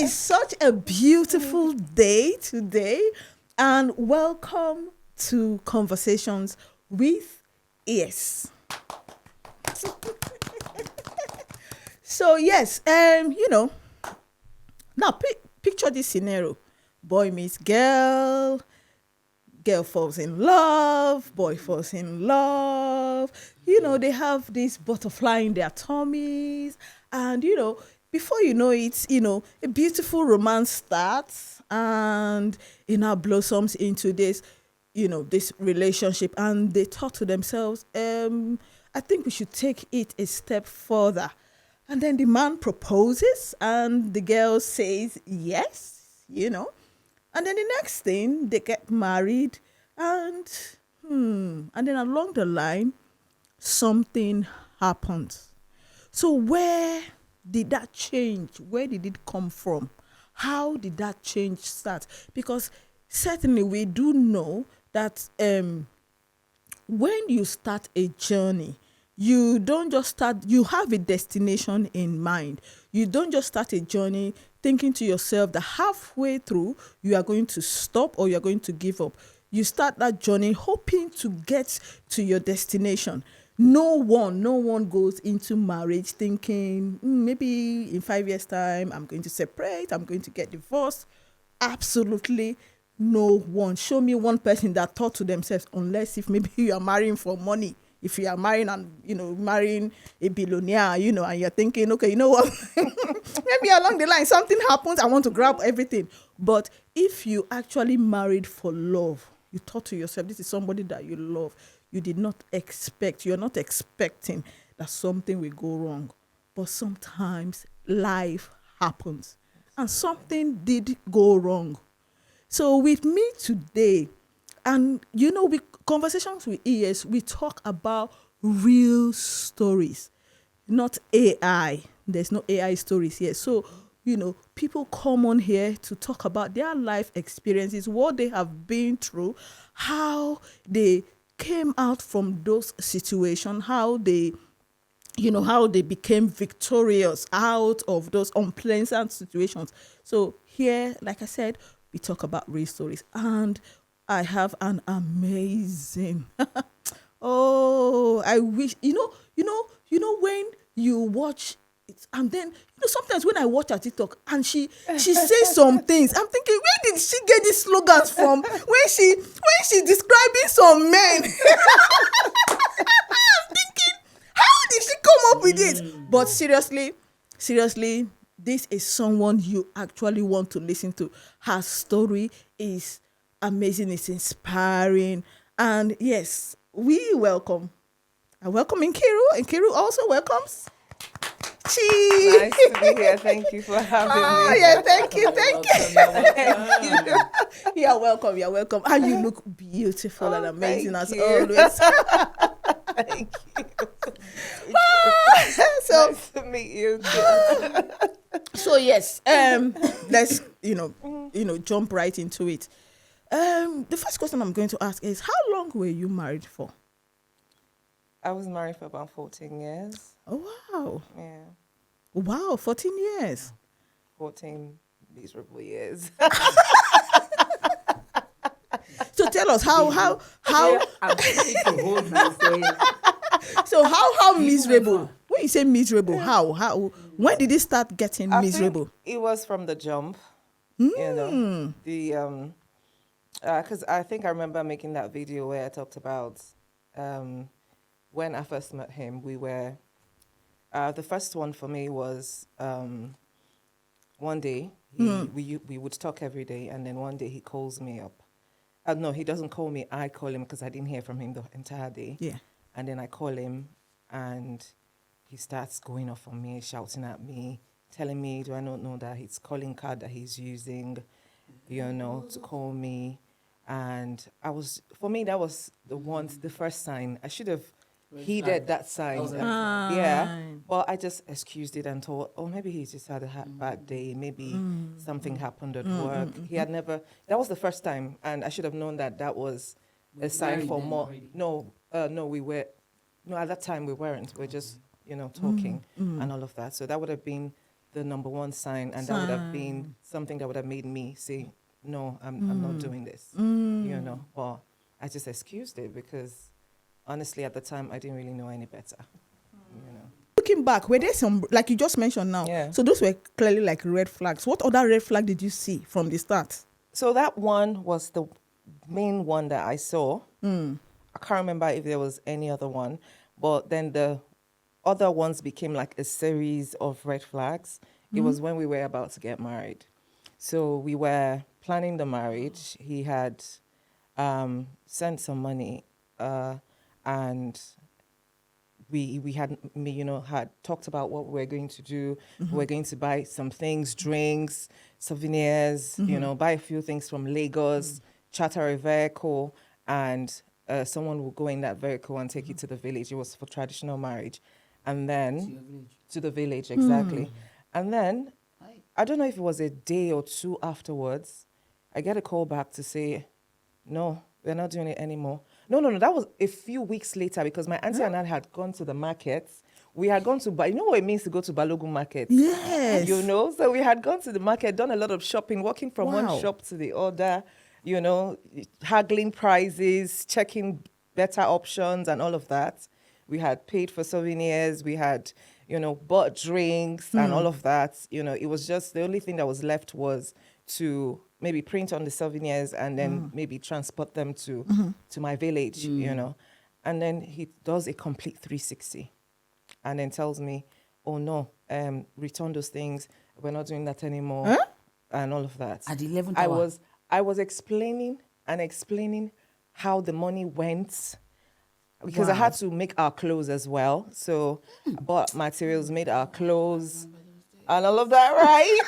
is such a beautiful day today, and welcome to Conversations with ES. So yes, now picture this scenario: boy meets girl, girl falls in love, boy falls in love. They have this butterfly in their tummies, and before you know it, a beautiful romance starts, and it now blossoms into this relationship, and they thought to themselves, I think we should take it a step further. And then the man proposes, and the girl says yes, and then the next thing, they get married, and then along the line, something happens. So where did that change? Where did it come from? How did that change start? Because certainly we do know that when you start a journey, you don't just start, you have a destination in mind. You don't just start a journey thinking to yourself that halfway through you are going to stop or you're going to give up. You start that journey hoping to get to your destination. No one goes into marriage thinking, maybe in 5 years' time, I'm going to separate, I'm going to get divorced. Absolutely no one. Show me one person that thought to themselves, unless if maybe you are marrying for money. If you are marrying and marrying a billionaire, and you're thinking, okay, you know what, maybe along the line something happens, I want to grab everything. But if you actually married for love, you thought to yourself, this is somebody that you love. You did not expect, you're not expecting that something will go wrong. But sometimes life happens, and something did go wrong. So with me today, and with Conversations with ES, we talk about real stories, not AI. There's no AI stories here. So, people come on here to talk about their life experiences, what they have been through, how they came out from those situations, how they became victorious out of those unpleasant situations. So here, like I said, we talk about real stories, and I have an amazing. Oh, I wish when you watch it, and then sometimes when I watch her TikTok and she says some things, I'm thinking, where did she get these slogans from? When she's describing some men, I'm thinking, how did she come up with it? But seriously, this is someone you actually want to listen to. Her story is amazing, it's inspiring, and yes, we welcome Nkiru. Nkiru also welcomes. Cheese. Nice to be here. Thank you for having me. Oh yeah, thank you. You're welcome. And you look beautiful and amazing as always. Thank you. So nice to meet you. So yes, let's jump right into it. The first question I'm going to ask is, how long were you married for? I was married for about 14 years. Oh wow. Yeah. Wow, 14 years. 14 miserable years. So tell us how I'm trying to hold myself. so how miserable? When you say miserable, how when did it start getting I miserable? think it was from the jump. The because I think I remember making that video where I talked about when I first met him. We were the first one for me was one day we would talk every day, and then one day he calls me up. No, he doesn't call me. I call him because I didn't hear from him the entire day. Yeah. And then I call him, and he starts going off on me, shouting at me, telling me, do I not know that his calling card that he's using, to call me. And for me, that was the first sign. I should have heeded that sign. Yeah. Well, I just excused it and thought, maybe he's just had a bad day. Maybe something happened at work. He had never, that was the first time. And I should have known that was a sign for more. No, we were, no, at that time we weren't. We're just, talking and all of that. So that would have been the number one sign, and that would have been something that would have made me say, no, I'm not doing this, you know. But I just excused it because honestly, at the time, I didn't really know any better, you know. Looking back, were there some, like you just mentioned now, Yeah. so those were clearly like red flags. What other red flag did you see from the start? So that one was the main one that I saw. I can't remember if there was any other one, but then the other ones became like a series of red flags. It was when we were about to get married. So we were planning the marriage. He had sent some money and we had, you know, had talked about what we were going to do. We were going to buy some things, drinks, souvenirs, you know, buy a few things from Lagos, charter a vehicle, and someone will go in that vehicle and take you to the village. It was for traditional marriage. And then to the village, exactly. And then I don't know if it was a day or two afterwards, I get a call back to say, no, we're not doing it anymore. No, that was a few weeks later because my auntie and I had gone to the markets. We had gone to, you know what it means to go to Balogun market? Yes. You know, so we had gone to the market, done a lot of shopping, walking from one shop to the other, you know, haggling prices, checking better options and all of that. We had paid for souvenirs. We had, you know, bought drinks and all of that. You know, it was just the only thing that was left was to maybe print on the souvenirs and then maybe transport them to my village, you know. And then he does a complete 360 and then tells me, oh no, return those things. We're not doing that anymore. And all of that. At the 11th hour. I was explaining how the money went because I had to make our clothes as well. So I bought materials, made our clothes and all of that, right?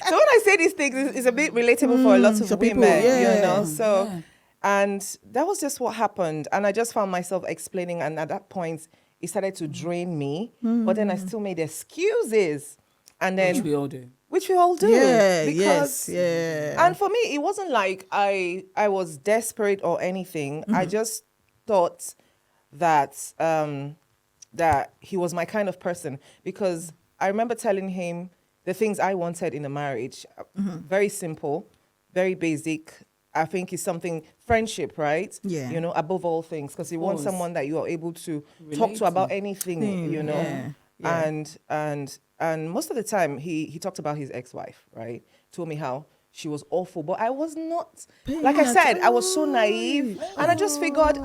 So when I say these things, it's a bit relatable for a lot of women, people, yeah. you know. So, and that was just what happened. And I just found myself explaining. And at that point, it started to drain me. But then I still made excuses. And then, Which we all do. Which we all do. Yeah, Because, yeah. And for me, it wasn't like I was desperate or anything. I just thought that that he was my kind of person. Because I remember telling him the things I wanted in a marriage. Very simple, very basic. I think it's something, friendship, right? Yeah. You know, above all things. Because you want course. someone that you are able to talk Relate to about to. anything, you know. Yeah. And most of the time he talked about his ex-wife, right? Told me how she was awful, but I was not, like I said, I was so naive, and I just figured,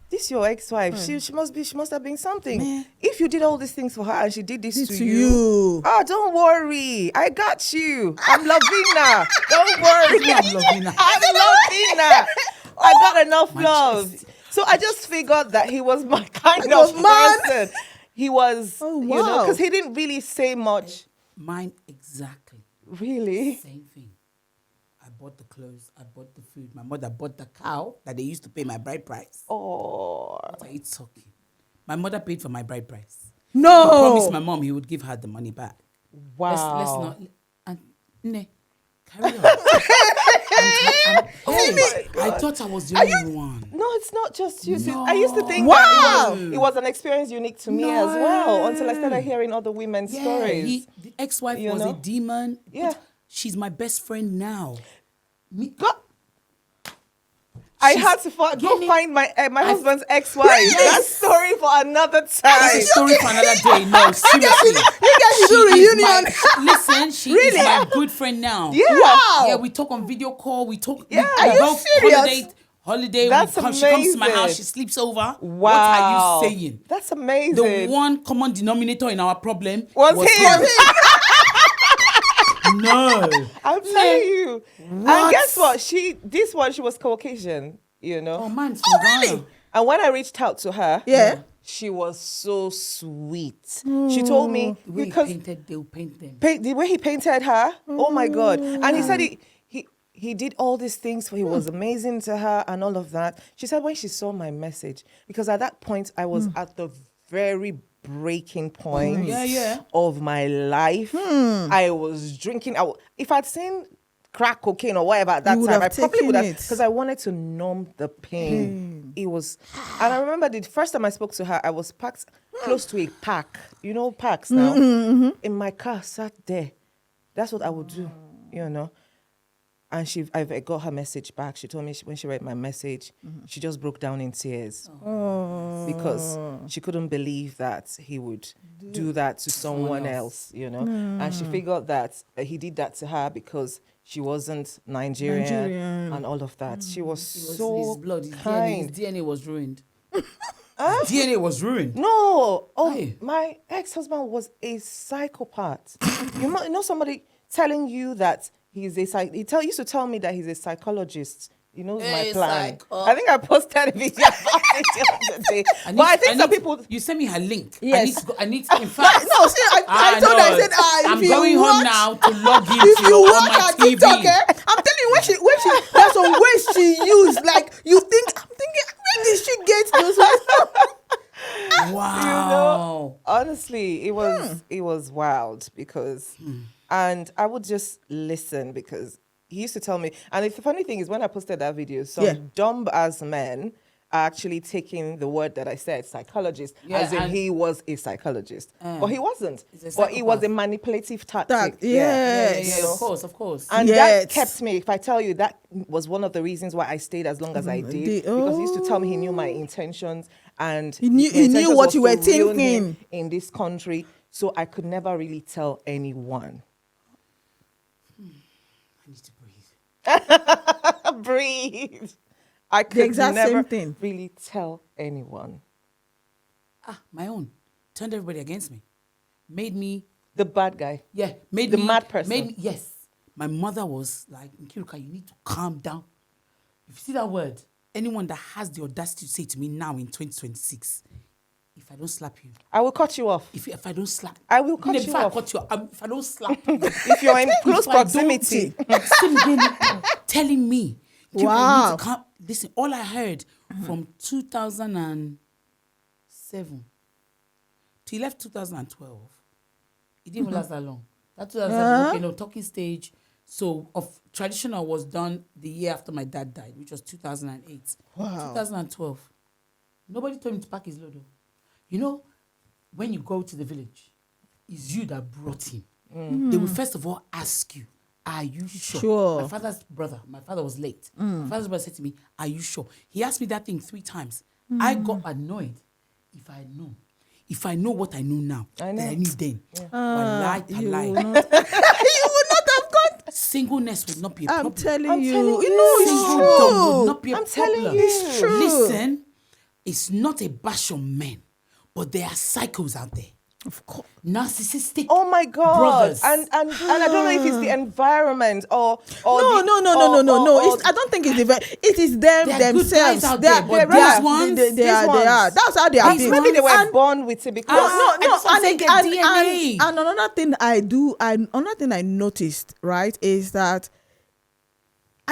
this your ex-wife. She must have been something. Man. If you did all these things for her and she did this To to you. you, don't worry, I got you. I'm Lavina. Don't worry, I'm Lavina. I'm Lavina. I got enough My love. chest. So I just figured that he was my kind was of man. person. He was, Oh, you know, wow. because he didn't really say much. Mine exactly. Really? Same thing. I bought the clothes. I bought the food. My mother bought the cow that they used to pay my bride price. Oh. What are you talking? My mother paid for my bride price. No. He promised my mom he would give her the money back. Wow. Let's not. And ne, carry on. I thought I was the only one. No, it's not just you. See, No. I used to think Wow. that it was an experience unique to me as well until I started hearing other women's stories. The ex-wife You was know? a demon. Yeah. She's my best friend now. God. I She's- had to go Get find my husband's ex-wife. That story for another time. It's a story for another day. No, seriously. You guys should do She is reunion. Listen, she is my good friend now. Yeah. Wow. Yeah, we talk on video call. We talk. Yeah. we Are you go serious? Holiday. That's She comes to my amazing. house. She sleeps over. Wow. What are you saying? That's amazing. The one common denominator in our problem was him. No. I'm telling you. And guess what? She was Caucasian, you know. Oh, mine's from Ghana. And when I reached out to her, Yeah. she was so sweet. She told me The way because he painted, they'll paint them. the way he painted her, oh my God. And he said he did all these things for he was amazing to her and all of that. She said when she saw my message, because at that point I was at the very breaking point Yeah. of my life. I was drinking. If I'd seen crack cocaine or whatever at that You would time, I have probably would have, taken it. because I wanted to numb the pain. It was, and I remember the first time I spoke to her, I was packed close to a park. You know parks now? In my car, sat there. That's what I would do, you know. And I got her message back. She told me when she read my message, she just broke down in tears because she couldn't believe that he would do that to someone else, you know. And she figured that he did that to her because she wasn't Nigerian. And all of that. She was so his blood, his kind. DNA was ruined. DNA was ruined. No, Aye. my ex-husband was a psychopath. You know somebody telling you that he's a used to tell me that he's a psychologist. He knows my plan. I think I posted a video about it the other day. I think some people. You sent me her link. Yes. I need to, in fact. No, see, I told her, I said, I'm if going you home watch, now to log in if you on watch my her TV. TikTok, I'm telling you, when she, there's some ways she used, like, I'm thinking, where did she get those ways? Wow. Honestly, it was wild because, and I would just listen because he used to tell me. And the funny thing is, when I posted that video, some dumb ass men are actually taking the word that I said, psychologist, as in he was a psychologist, but he wasn't. But it was a manipulative tactic. Yes. You know? Of course. And that kept me, if I tell you, that was one of the reasons why I stayed as long as I did. Because he used to tell me he knew my intentions and He knew what you were thinking in this country. So I could never really tell anyone. I need to breathe. Breathe. I could exact never same thing. really tell anyone. My own. Turned everybody against me. Made me. The bad guy. Yeah. Made The me. mad person. Made me, yes. My mother was like, Nkiruka, you need to calm down. If you see that word, anyone that has the audacity to say to me now in 2026, if I don't slap you, I will cut you off. if I don't slap, I will cut you off. If I don't slap you, If you're in close proximity. telling me, Nkiruka, you Wow. need to calm. Listen, all I heard from 2007 till left 2012, it didn't even last that long. That 2007, talking stage. So of traditional was done the year after my dad died, which was 2008. Wow. 2012. Nobody told him to pack his load. You know, when you go to the village, it's you that brought him. They will first of all ask you, are you sure? My father's brother, my father was late. My father's brother said to me, are you sure? He asked me that thing 3 times. I got annoyed. If I know what I know now, that I knew then. Wallahi, You tallahi. will not have gone. Singleness would not be a problem. I'm telling you. telling You you. know, it's Singledom would true. not be a I'm problem. telling you. It's true. Listen, it's not a bash on men, but there are psychos out there. Of course. Narcissistic. Oh my God. Brothers. And I don't know if it's the environment or No. I don't think it's it is them There are good themselves. guys out They there, are- but they are- these ones- they these are. ones. That's how they are. These maybe they were And- born with it because I just want to say get DNA. and another thing another thing I noticed, right, is that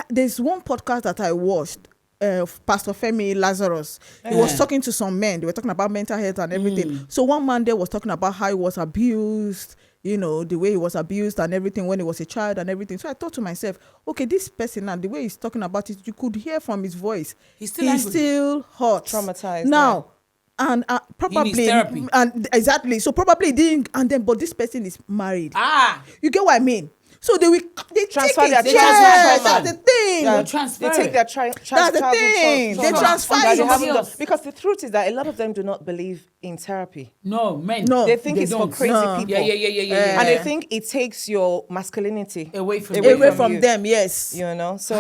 there's one podcast that I watched, Pastor Femi Lazarus. He was talking to some men. They were talking about mental health and everything. So one man there was talking about how he was abused, you know, the way he was abused and everything when he was a child and everything. So I thought to myself, okay, this person and the way he's talking about it, you could hear from his voice. He's still angry. still hot. Traumatized, Now, and probably therapy. and exactly. So probably he didn't, and then but this person is married. You get what I mean? So they transfer take their it. childhood Yes, trauma. that's the thing. Yeah, transfer they take it. their That's the thing. They transfer that they it. haven't done. else. Because the truth is that a lot of them do not believe in therapy. No, men. No. They think They it's don't. for crazy No. people. Yeah. And they think it takes your masculinity Away from Away you. from you. them, yes. You know, so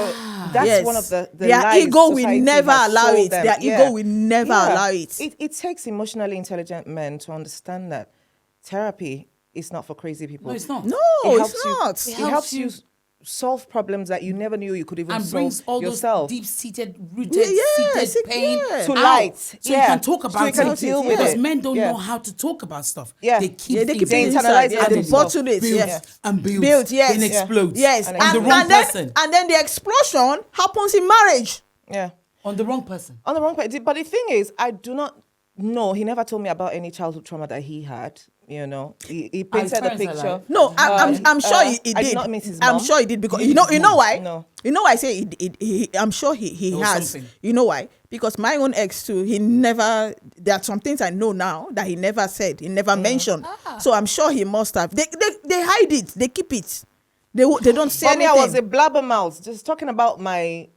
that's Yes. one of the Their lies ego will society never has allow sold it. them. Their ego will never allow it. It takes emotionally intelligent men to understand that therapy is not for crazy people. No, it's not. No, It it's helps you- not. It helps you solve problems that you never knew you could even And solve brings all yourself. those deep-seated, rooted, Yes, seated pain yeah. To out. light. So Yeah. you can talk So about you can it. deal with Because it. men don't Yeah. know how to talk about stuff. Yeah. They keep Yeah, they keep things it They inside. internalize Yeah, it they and bottle it. builds Yes. and builds. Built, yes. Then explodes. Yes. On And the wrong then, person. and then the explosion happens in marriage. Yeah. On the wrong person. On the wrong part. But the thing is, I do not No, he never told me about any childhood trauma that he had. You know, he painted a parents are picture. alive? No, I'm sure he I did. did not meet his I'm mom. sure he did because You you meet know his why? No. You know why I say I'm sure he There was has. something. You know why? Because my own ex too, he never. There are some things I know now that he never said, he never mentioned. So I'm sure he must have. They hide it. They keep it. They don't say For me, anything. I was a blabbermouth, just talking about my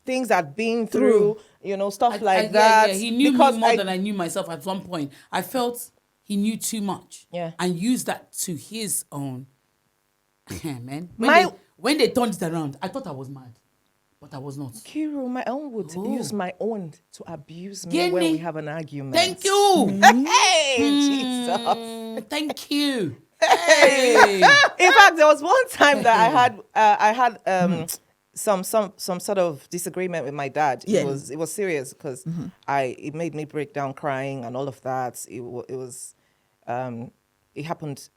things I'd been through, you know, stuff like that. Yeah, he knew because me more than I knew myself at one point. I felt he knew too much. Yeah. And used that to his own. Man. My- When they turned it around, I thought I was mad. But I was not. Kiru, my own would Oh. use my own to abuse me Guinea. when we have an argument. Thank you. Hey, Jesus. Thank you. Hey. In fact, there was one time that I had some sort of disagreement with my dad. Yeah. It was serious because it made me break down crying and all of that. It happened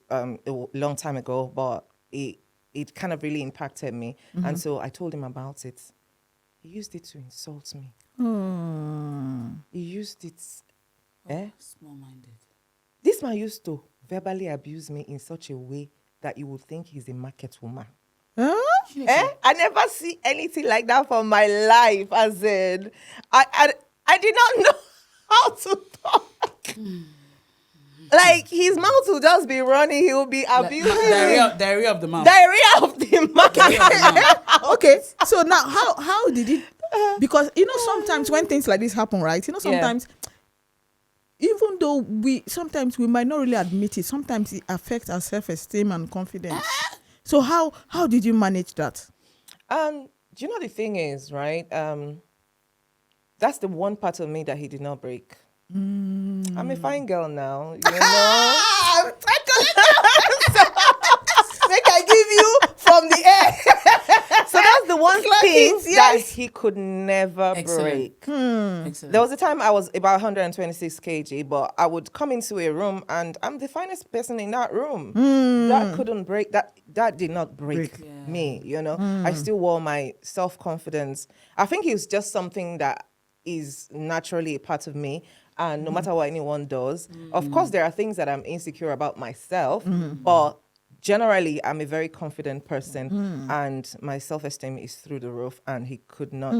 a long time ago, but it kind of really impacted me, and so I told him about it. He used it to insult me. He used it. Small-minded. This man used to verbally abuse me in such a way that you would think he's a market woman. Huh? I never see anything like that for my life. As in, I did not know how to talk. Like his mouth will just be running. He will be abusing me. Diarrhea of the mouth. Diarrhea of the mouth. Okay, so now how did it? Because sometimes when things like this happen, right? Sometimes even though we might not really admit it, sometimes it affects our self-esteem and confidence. So how did you manage that? Do you know the thing is, right? That's the one part of me that he did not break. I'm a fine girl now, you know. Make I give you from the air. So that's the one Clock thing it, yes. that he could never Excellent. break. Excellent. There was a time I was about 126 kg, but I would come into a room and I'm the finest person in that room. That couldn't break, that did not break me, you know. I still wore my self-confidence. I think it's just something that is naturally a part of me. And no matter what anyone does, of course, there are things that I'm insecure about myself, but generally, I'm a very confident person, and my self-esteem is through the roof, and he could not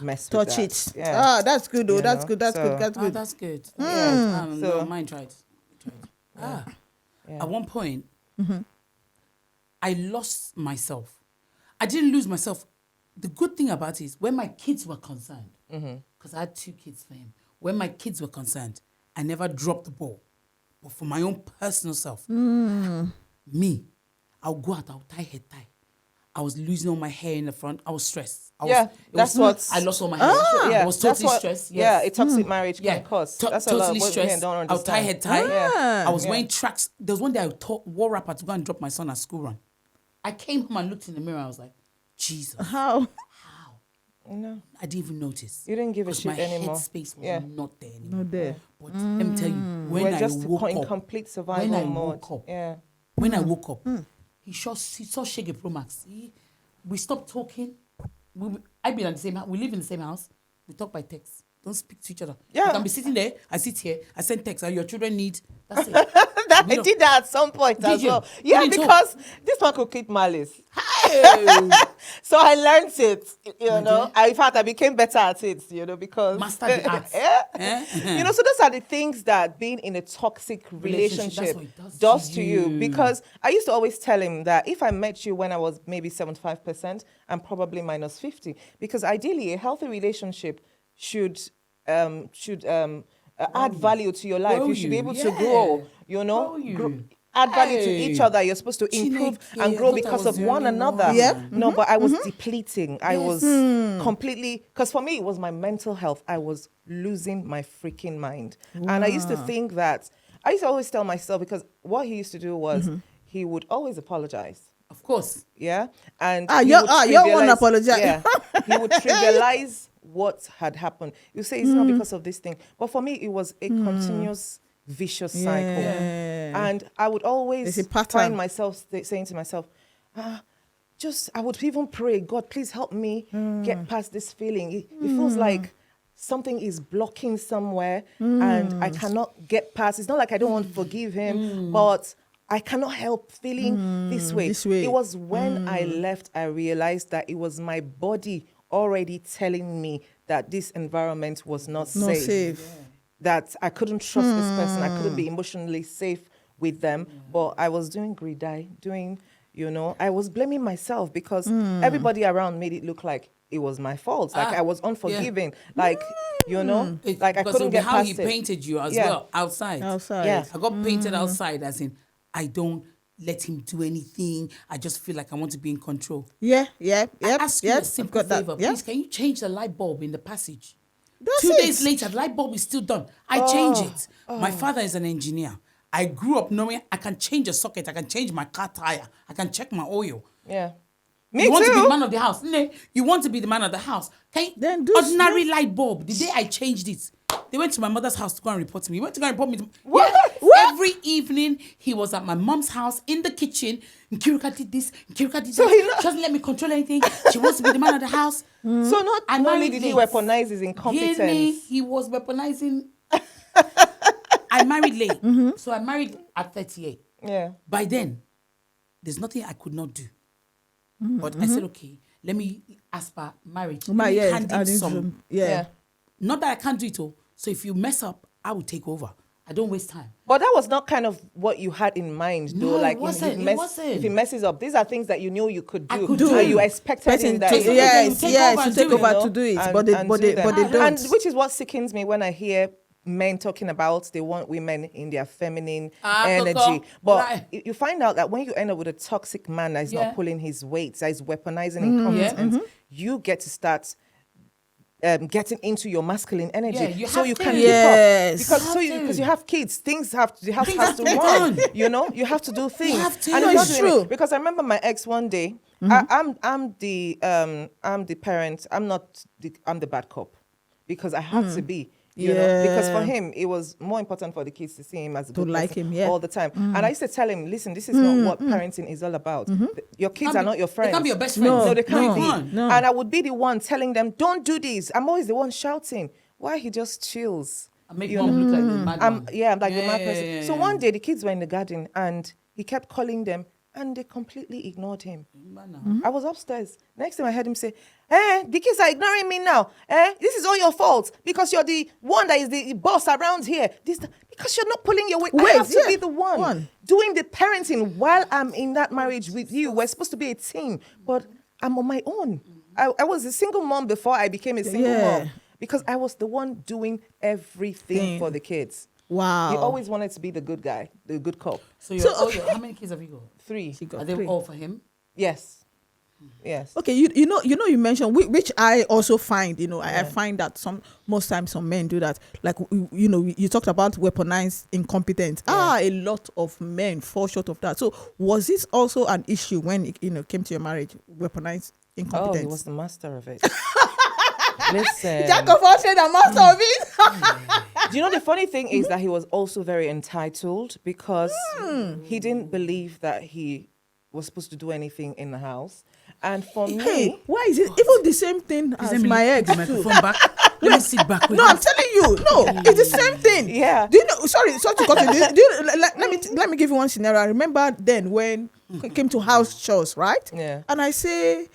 mess with Touch that. it. Yeah. That's good though. You That's know, good. That's so- good. That's good. That's good. Yeah. No, So- mine tried. Yeah. At one point, I lost myself. I didn't lose myself. The good thing about it is when my kids were concerned, because I had 2 kids for him, when my kids were concerned, I never dropped the ball. But for my own personal self, me, I'll go out, I'll tie head tie. I was losing all my hair in the front. I was stressed. I lost all my hair. I was totally stressed. Yes. Yeah, a toxic marriage can cause. That's a lot totally of what stressed. men don't I'll tie understand. head tie. Yeah. I was wearing tracks. There was one day wore wrapper to go and drop my son at school run. I came home and looked in the mirror. I was like, Jesus. How? No, I didn't even notice. you didn't give a Because shit my anymore. headspace was Yeah. not there anymore. Not there. But let me tell you, when We're I just woke in up, complete when survival I mode. woke up, Yeah. when I woke up, he saw Shege Pro Max. We stopped talking. I be in the same house. We live in the same house. We talk by text. Don't speak to each other. Yeah. You can be sitting there. I sit here. I send text. Your children need. That's it. I We don't- did that at some point Did as you? well. You Yeah, didn't because this man could keep malice. Hey. So I learned it, you My know. dear. In fact, I became better at it, you know, because Master the art. Yeah. Eh? You know, so those are the things that being in a toxic Relationship, that's relationship what it does to you. Because I used to always tell him that if I met you when I was maybe 75%, I'm probably minus 50. Because ideally, a healthy relationship should add value to your life. Grow You should be you, able yeah. to grow, you know. Grow you. Add value to Hey. each other. You're supposed to improve Chineke, and I grow thought I because was of the one only another. one. Yeah. No, but I was depleting. I Yes. was completely, because for me, it was my mental health. I was losing my freaking mind. And I used to think that, I used to always tell myself, because what he used to do was he would always apologize. Of course. Yeah. And Ah, he you would won't trivialize- apologize. Yeah. He would trivialize what had happened. You say it's not because of this thing. But for me, it was a continuous vicious cycle. Yeah. And I would always There's a pattern. find myself saying to myself, I would even pray, God, please help me get past this feeling. It feels like something is blocking somewhere and I cannot get past. It's not like I don't want to forgive him, but I cannot help feeling this way. It was when I left, I realized that it was my body already telling me that this environment was not safe. Yeah. That I couldn't trust this person. I couldn't be emotionally safe with them. But I was doing I was blaming myself because everybody around made it look like it was my fault. Like I was unforgiving. Like, like I couldn't get past it. How he painted you as well outside. Yeah. I got painted outside as in, I don't let him do anything. I just feel like I want to be in control. I ask you a simple favor. Please, can you change the light bulb in the passage? That's 2 days later, the light bulb is still done. I change it. My father is an engineer. I grew up knowing I can change a socket. I can change my car tire. I can check my oil. Yeah. You want to be the man of the house. No, you want to be the man of the house. Then ordinary light bulb. The day I changed it, they went to my mother's house to go and report to me. He went to go and report me. What? Every evening, he was at my mom's house in the kitchen. Nkirika did this. Nkirika did So that. She doesn't let me control anything. She wants to be the man of the house. So not only did he weaponize his incompetence. He was weaponizing. I married late. So I married at 38. Yeah. By then, there's nothing I could not do. But I said, okay, let me, as per marriage, let me hand in some. Yeah. Not that I can't do it all. So if you mess up, I will take over. I don't waste time. But that was not kind of what you had in mind, though. No, like it wasn't. If he messes up, these are things that you knew you could do. I could do. And you expected him that. to take over to do it. But they don't. And which is what sickens me when I hear men talking about they want women in their feminine energy. But you find out that when you end up with a toxic man that is not pulling his weight, that is weaponizing incompetence, you get to start getting into your masculine energy, you can keep up. Because you have kids, the house has to run. You have to do things. You have to. And it's true. Because I remember my ex one day. I'm the parent. I'm the bad cop because I have to be. Because for him, it was more important for the kids to see him as a good person all the time. And I used to tell him, listen, this is not what parenting is all about. Your kids are not your friends. They can't be your best friends. No, they can't be. No. And I would be the one telling them, don't do this. I'm always the one shouting. Why he just chills. I make mom look like the mad one. I'm like the mad person. So one day, the kids were in the garden and he kept calling them. And they completely ignored him. I was upstairs. Next time I heard him say, the kids are ignoring me now. This is all your fault because you're the one that is the boss around here. Because you're not pulling your weight. I have to be the one doing the parenting while I'm in that marriage with you. We're supposed to be a team, but I'm on my own. I was a single mom before I became a single mom because I was the one doing everything for the kids. Wow. He always wanted to be the good guy, the good cop. So how many kids have you got? 3. Are they all for him? Yes. Yes. Okay, you mentioned which I also find, I find that most times some men do that. Like you talked about weaponized incompetence. A lot of men fall short of that. So was this also an issue when it came to your marriage, weaponized incompetence? Oh, he was the master of it. Listen. Jack of all trades and master of it. Do you know the funny thing is that he was also very entitled because he didn't believe that he was supposed to do anything in the house. And for me, why is it even the same thing as my ex too? Let me sit back with No, I'm telling you. No, it's the same thing. Yeah. Do you know? Sorry to cut you. Let me give you one scenario. I remember then when it came to house chores, right? Yeah. And I say,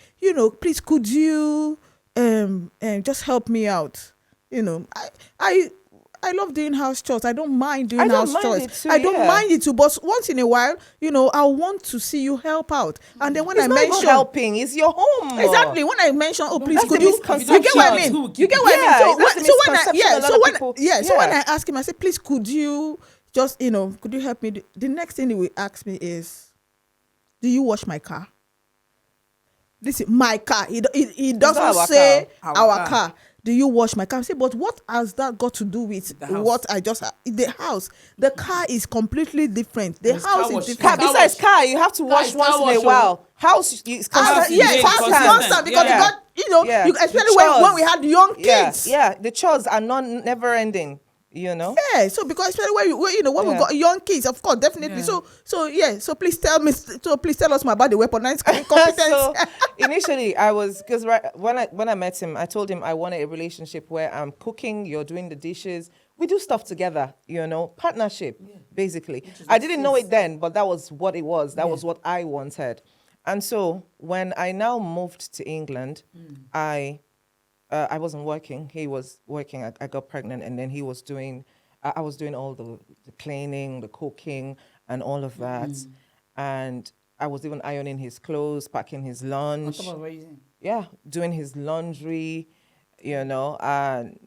please could you just help me out? I love doing house chores. I don't mind doing house chores. I don't mind it too. But once in a while, I want to see you help out. And then when I mention helping, it's your home. Exactly. When I mention, please, that's could you get what I mean? You get what I mean? So when I ask him, I say, please, could you just, could you help me? The next thing he will ask me is, do you wash my car? Listen, my car. He doesn't say our car. Do you wash my car? I say, but what has that got to do with what I just the house? The car is completely different. The house is different. Besides car, you have to wash once in a while. House is constant. Constant because you got, especially when we had young kids. Yeah, the chores are never ending. Yeah, so because especially when we got young kids, of course, definitely. Yeah. So please tell me. So please tell us more about the weaponized competence. So initially, I was because when I met him, I told him I wanted a relationship where I'm cooking, you're doing the dishes, we do stuff together, partnership, basically. I didn't know it then, but that was what it was. That was what I wanted. And so when I now moved to England, I wasn't working. He was working. I got pregnant, and then he was doing. I was doing all the cleaning, the cooking, and all of that. And I was even ironing his clothes, packing his lunch. On top of raising. Yeah, doing his laundry, and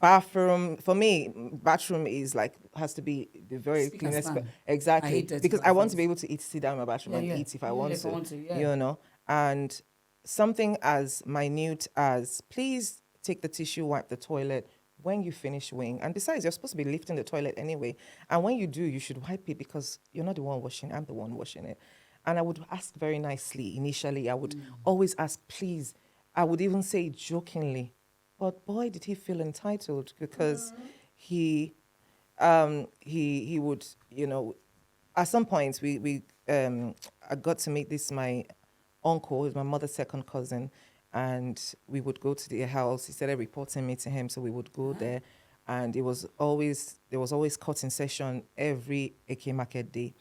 bathroom. For me, bathroom is has to be the very Speak and cleanest. stand. Exactly. I hate dirty Because I want to bathrooms. be able to sit down in my bathroom and eat if I want if to. I want to, And something as minute as please take the tissue, wipe the toilet when you finish weighing. And besides, you're supposed to be lifting the toilet anyway. And when you do, you should wipe it because you're not the one washing, I'm the one washing it. And I would ask very nicely initially. I would always ask, please. I would even say jokingly, but boy, did he feel entitled because he would, at some point I got to meet my uncle, who's my mother's second cousin, and we would go to their house. He started reporting me to him, so we would go there, and there was always cutting session every Eke Market day,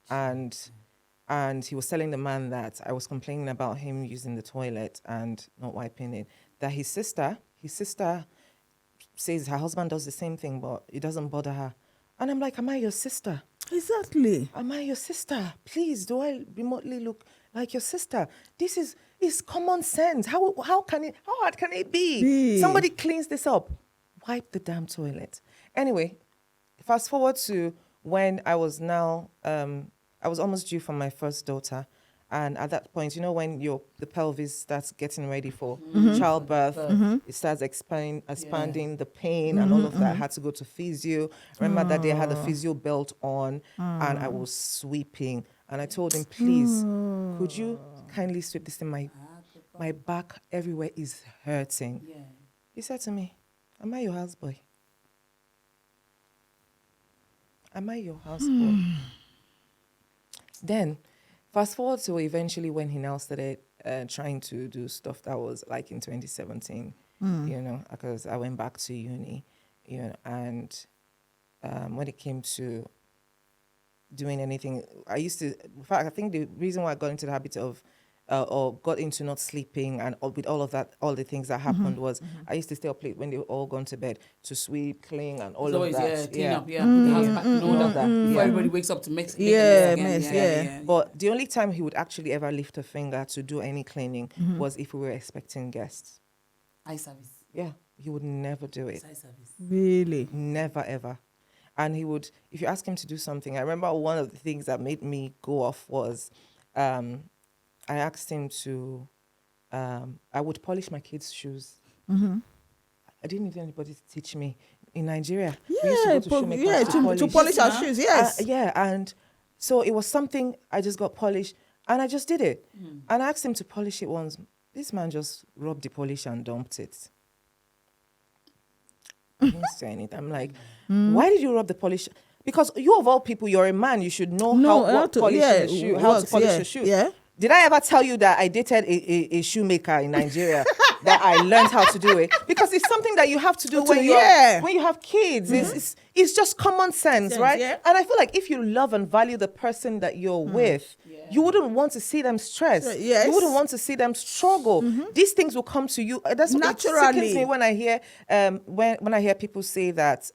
and he was telling the man that I was complaining about him using the toilet and not wiping it. That his sister says her husband does the same thing, but it doesn't bother her, and I'm like, am I your sister? Exactly. Am I your sister? Please, do I remotely look like your sister? This is common sense. How hard can it be? Somebody cleans this up. Wipe the damn toilet. Anyway, fast forward to when I was now, I was almost due for my first daughter. And at that point, when the pelvis starts getting ready for childbirth, it starts expanding the pain and all of that. I had to go to physio. Remember that day I had a physio belt on and I was sweeping. And I told him, please, could you kindly sweep this in my back everywhere is hurting. Yeah. He said to me, am I your houseboy? Am I your houseboy? Then, fast forward to eventually when he now started trying to do stuff that was like in 2017, because I went back to uni, and when it came to doing anything, in fact, I think the reason why I got into the habit of or got into not sleeping and with all of that, all the things that happened was I used to stay up late when they were all gone to bed to sweep, clean, and all of that. Clean up, put the house back in order before everybody wakes up to make mess again. But the only time he would actually ever lift a finger to do any cleaning was if we were expecting guests. Eye service. Yeah, he would never do it. Eye service. Really? Never, ever. And he would, if you ask him to do something, I remember one of the things that made me go off was I asked him to, I would polish my kids' shoes. I didn't need anybody to teach me. In Nigeria, we used to go to shoemakers to polish our shoes, yes. And so it was something I just got polished, and I just did it. And I asked him to polish it once. This man just rubbed the polish and dumped it. I didn't say anything. I'm like, why did you rub the polish? Because you of all people, you're a man. You should know how to polish a shoe. Yeah. Did I ever tell you that I dated a shoemaker in Nigeria? That I learned how to do it? Because it's something that you have to do when you have kids. It's just common sense, right? Yeah. And I feel like if you love and value the person that you're with, you wouldn't want to see them stress. Yes. You wouldn't want to see them struggle. These things will come to you. That's what it sickens me when I hear when I hear people say that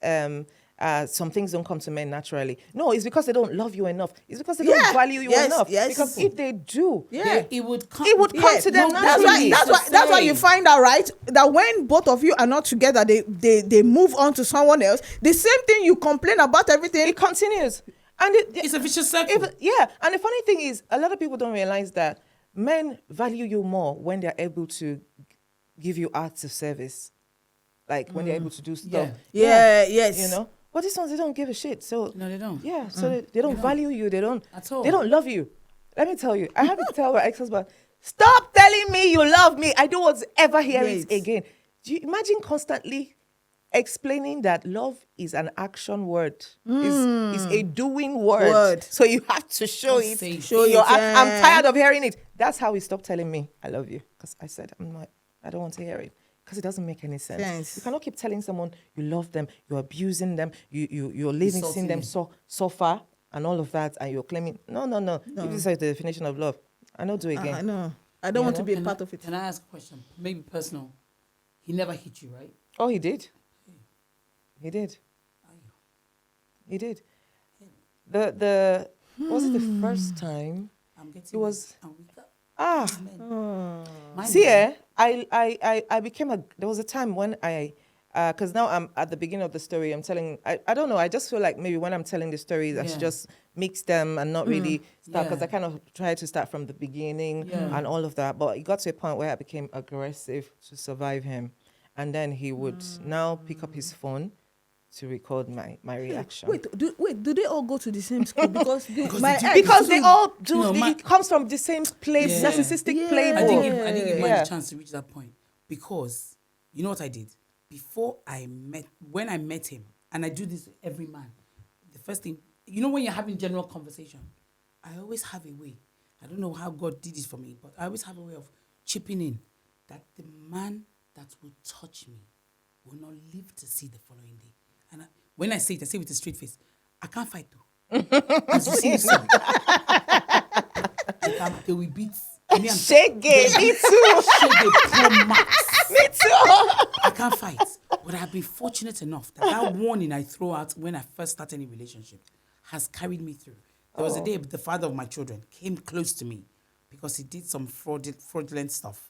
some things don't come to men naturally. No, it's because they don't love you enough. It's because they don't value you enough. Yes. Because if they do, it would come to them naturally. That's why you find out, right, that when both of you are not together, they move on to someone else. The same thing you complain about everything. It continues. And it's a vicious circle. And the funny thing is, a lot of people don't realize that men value you more when they're able to give you acts of service. Like when they're able to do stuff. Yes. But these ones, they don't give a shit. So no, they don't. Yeah, so they don't value you. They don't at all. They don't love you. Let me tell you, I had to tell my ex-husband, stop telling me you love me. I don't want to ever hear it again. Do you imagine constantly explaining that love is an action word, is a doing word. So you have to show Don't it. say it. Show Your it, I'm tired of hearing it. That's how he stopped telling me I love you, because I said I don't want to hear it, because it doesn't make any sense. You cannot keep telling someone you love them, you're abusing them, you're leaving, seeing them suffer and all of that, and you're claiming no. If this is the definition of love, I don't do it again. I know. I don't want to be a part of it. Can I ask a question? Maybe personal. He never hit you, right? Oh, he did. He did. He did. The was it the first time? I'm getting It was. I'm weaker. Ah. See, I became there was a time when because now I'm at the beginning of the story. I'm telling, I don't know. I just feel like maybe when I'm telling the stories, I should just mix them and not really start, because I kind of tried to start from the beginning and all of that. But it got to a point where I became aggressive to survive him. And then he would now pick up his phone to record my reaction. Wait, do they all go to the same school? Because they all do. It comes from the same narcissistic playbook. I didn't give mine a chance to reach that point, because you know what I did? When I met him, and I do this with every man, the first thing, you know, when you're having general conversation, I always have a way. I don't know how God did this for me, but I always have a way of chipping in that the man that will touch me will not live to see the following day. And when I say it with a straight face. I can't fight though. As you see, they will beat me. Shege, me too. Shege Pro Max. Me too. I can't fight. But I've been fortunate enough that warning I throw out when I first started any relationship has carried me through. There was a day the father of my children came close to me because he did some fraudulent stuff.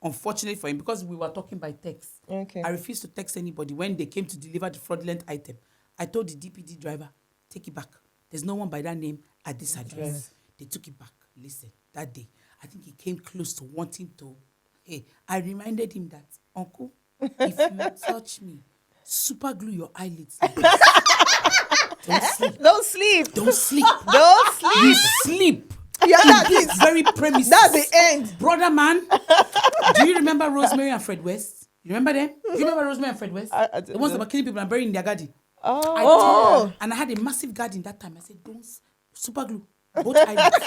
Unfortunately for him, because we were talking by text, I refused to text anybody. When they came to deliver the fraudulent item, I told the DPD driver, take it back. There's no one by that name at this address. They took it back. Listen, that day, I think he came close to wanting to. Hey, I reminded him that, Uncle, if you touch me, super glue your eyelids. Don't sleep. Don't sleep. Don't sleep. Don't sleep. You sleep. Yeah, This very premises. That's the end. Brother man, do you remember Rosemary and Fred West? You remember them? Do you remember Rosemary and Fred West? The ones that were killing people and burying in their garden. And I had a massive garden that time. I said, don't super glue both eyelids.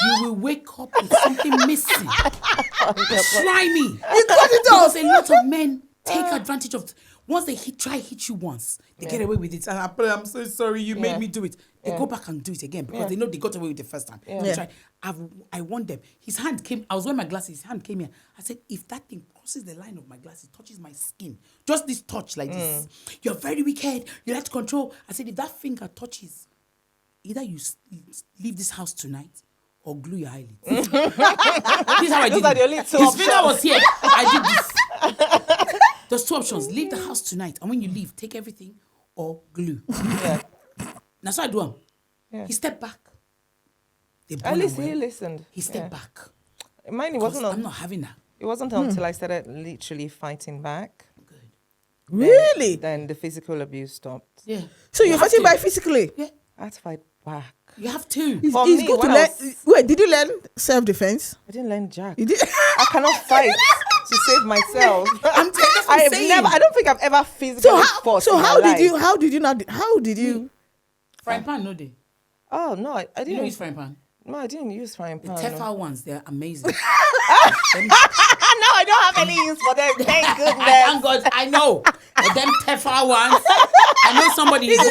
You will wake up with something missing. Try me. You cut it off. Because a lot of men take advantage of. Once they hit you once, they get away with it. And I'm so sorry, you made me do it. They go back and do it again because they know they got away with it the first time. They try. I warned them. His hand came. I was wearing my glasses. His hand came here. I said, if that thing crosses the line of my glasses, touches my skin, just this touch like this, you're very wicked. You like to control. I said, if that finger touches, either you leave this house tonight or glue your eyelids. This is how I did it. Those are the only two His finger was here. I did this. There's two options. Leave the house tonight, and when you leave, take everything or glue. That's what I do. He stepped back. At least he listened. He stepped back. Mine, it wasn't. I'm not having that. It wasn't until I started literally fighting back. Good. Really? Then the physical abuse stopped. Yeah. So you're fighting by physically? Yeah. I had to fight back. You have to. For It's me, good to when learn. Wait, did you learn self-defense? I didn't learn jack. You did? I cannot fight to save myself. I don't think I've ever physically fought. So how did you? Frying pan, no day. Oh no, I didn't. You don't use frying pan. No, I didn't use frying pan. The Tefal ones, they're amazing. No, I don't have any use for them. Thank goodness. Thank God, I know. But them Tefal ones, I know somebody. His wife.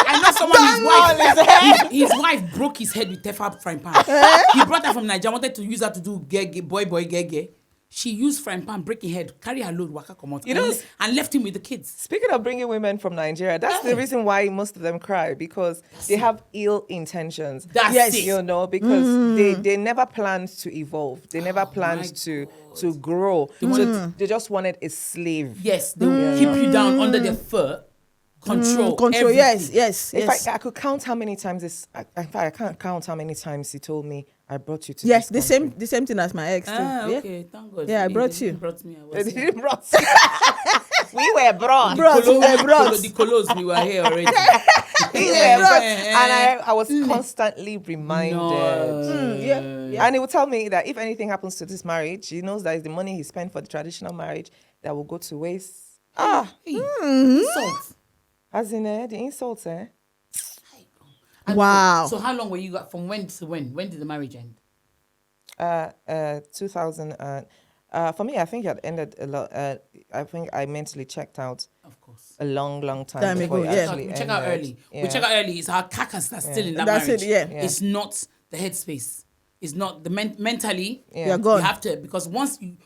I know someone. His wife broke his head with Tefal frying pan. He brought her from Nigeria. Wanted to use her to do boy gege. She used frying pan, breaking head, carry her load, waka come out, and left him with the kids. Speaking of bringing women from Nigeria, that's the reason why most of them cry, because they have ill intentions. That's it. You know, because they never planned to evolve. They never planned to grow. They just wanted a slave. Yes, they will keep you down under their fur. Control. Yes. If I could count how many times in fact, I can't count how many times he told me, I brought you to Yes, this the country. same thing as my ex too. Okay, thank God. Yeah, I brought you. Brought me. He brought you. We were brought. Bros, we were bros. The colos, we were here already. We were brought. And I was constantly reminded. No. Yeah. And he would tell me that if anything happens to this marriage, he knows that it's the money he spent for the traditional marriage that will go to waste. Hey, insult. As in the insults, eh? And Wow. So how long were you from when to when? When did the marriage end? 2000. For me, I think it had ended a lot. I think I mentally checked out Of course. a long time Time before ago, it yeah. actually We check out ended. early. Yeah. We check out early. It's our carcass that's still in that That's marriage. it, yeah. It's not the headspace. It's not the mentally. Yeah. You're gone. You have to, because once you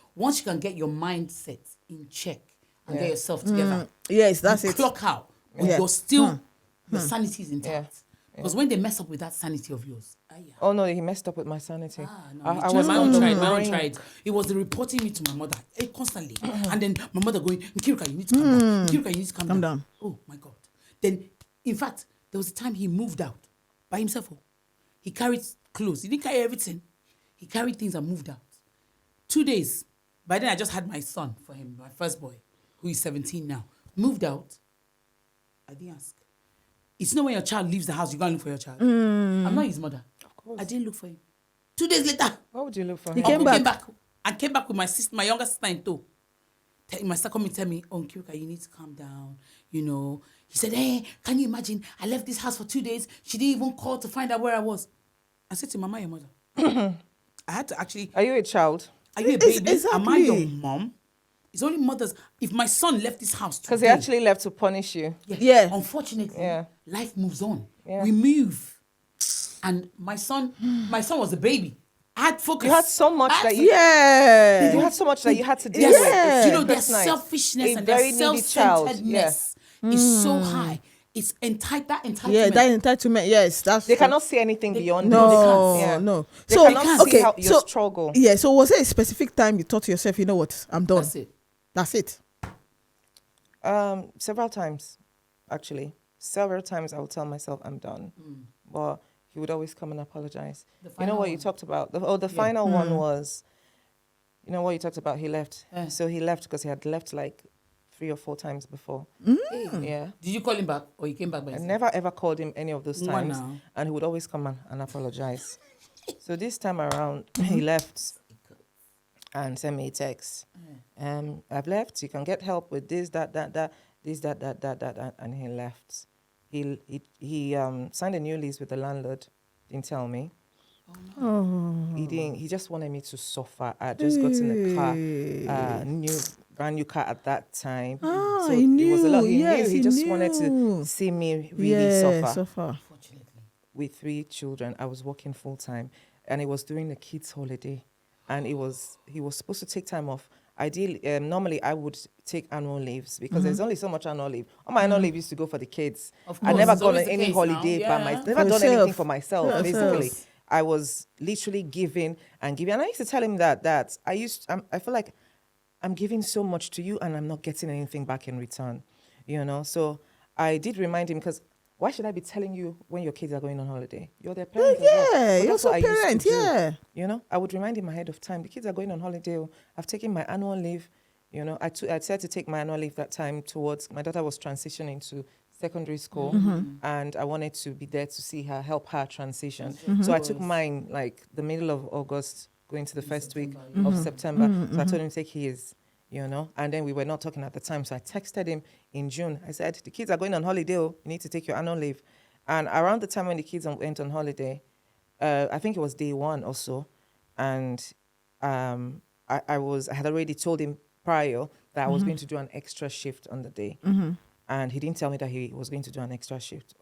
can get your mindset in check and get yourself together, Yes, that's you it. clock out. Yeah. You're still your sanity is intact. Yeah. Because when they mess up with that sanity of yours, Oh no, he messed up with my sanity. no, I was my on own the tried. My own brink. tried. It was the reporting me to my mother constantly, and then my mother going, "Nkirika, you need to calm down. Nkirika, you need to calm down." Oh my God! Then, in fact, there was a time he moved out by himself. He carried clothes. He didn't carry everything. He carried things and moved out. 2 days. By then, I just had my son for him, my first boy, who is 17 now. Moved out. I didn't ask. It's not when your child leaves the house, you go and look for your child. I'm not his mother. Of course. I didn't look for him. 2 days later, What would you look for? He him? came Uncle back. I came back with my sister, my younger sister in tow. My sister come and tell me, "Oh, Nkirika, you need to calm down." You know, he said, "Hey, can you imagine? I left this house for 2 days. She didn't even call to find out where I was." I said to Mama, your mother. I had to actually. Are you a child? Are you a baby? Am I your Exactly. mom? It's only mothers. If my son left this house Because today, he actually left to punish you. Yeah. unfortunately, Yeah. life moves on. Yeah. We move. And my son was a baby. I had focus. You had so much I had that you. Yeah. You had so much that you had to deal Yes. with. It's You know, their just nice. selfishness A and very their needy child. self-centeredness is so high. It's entitlement. Yeah, that entitlement. Yes, that's. They cannot see anything beyond No, this. they No, can't. Yeah. no. They So cannot see how your struggle. Yeah. So was there a specific time you thought to yourself, you know what, I'm done. That's it. That's it. Several times, actually. Several times I would tell myself I'm done. But he would always come and apologize. The You know final what you one. talked about? The final one was, you know what you talked about? He left. Yeah. So he left because he had left like 3 or 4 times before. Hey. Yeah. Did you call him back or he came back by I himself? never ever called him any of those Why times. now? And he would always come and apologize. So this time around, he left and sent me a text. I've left. You can get help with this, that, this, that, and he left. He signed a new lease with the landlord. Didn't tell me. He didn't. He just wanted me to suffer. I just got in the car, brand new car at that time. Ah, so he it was a lot. knew. He Yes, knew. He he just wanted to knew. see me really suffer. Unfortunately. With 3 children, I was working full time, and it was during the kids' holiday, and he was supposed to take time off. Ideally, normally I would take annual leaves because there's only so much annual leave. All my annual leave used to go for the kids. Of I course, never it's gone on always the any case holiday now. by Yeah. myself. For Never done yourself. anything for myself. Yeah, basically, yourself. I was literally giving and giving, and I used to tell him that I feel like I'm giving so much to you and I'm not getting anything back in return. You know, so I did remind him because. Why should I be telling you when your kids are going on holiday? You're their parent. Yeah, as well. But you're that's what also I used to parent, do. yeah. You know, I would remind him ahead of time. The kids are going on holiday. I've taken my annual leave. You know, I said to take my annual leave that time towards my daughter was transitioning to secondary school, and I wanted to be there to see her, help her transition. So I took mine like the middle of August, going to the first week of September. So I told him to take his. You know, and then we were not talking at the time. So I texted him in June. I said, the kids are going on holiday. You need to take your annual leave. And around the time when the kids went on holiday, I think it was day 1 or so. And I had already told him prior that I was going to do an extra shift on the day. And he didn't tell me that he was going to do an extra shift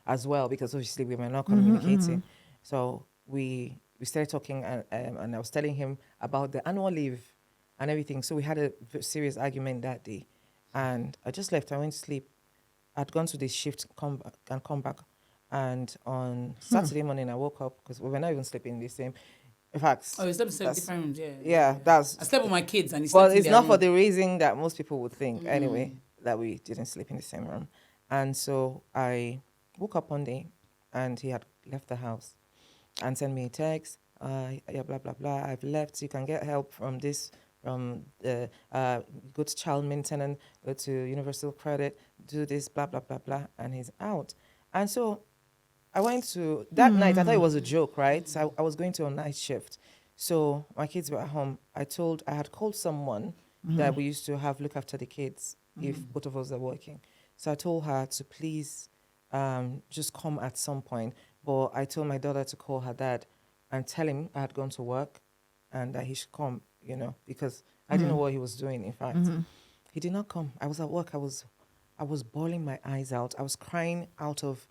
as well, because obviously we were not communicating. So we started talking and I was telling him about the annual leave and everything. So we had a serious argument that day. And I just left. I went to sleep. I'd gone to this shift, come back. And on Saturday morning, I woke up because we were not even sleeping in the same. In fact, Oh, you slept in different rooms, yeah. yeah, that's. I slept with my kids and he Well, slept in it's their not for room. the reason that most people would think, anyway, that we didn't sleep in the same room. And so I woke up one day and he had left the house and sent me a text. Yeah, blah, blah, blah. I've left. You can get help from this go to child maintenance, go to universal credit, do this, blah, blah, blah, blah, and he's out. And so I went to, that night, I thought it was a joke, right? So I was going to a night shift. So my kids were at home. I had called someone that we used to have look after the kids if both of us are working. So I told her to please just come at some point. But I told my daughter to call her dad and tell him I had gone to work and that he should come, because I didn't know what he was doing, in fact. He did not come. I was at work. I was bawling my eyes out. I was crying out of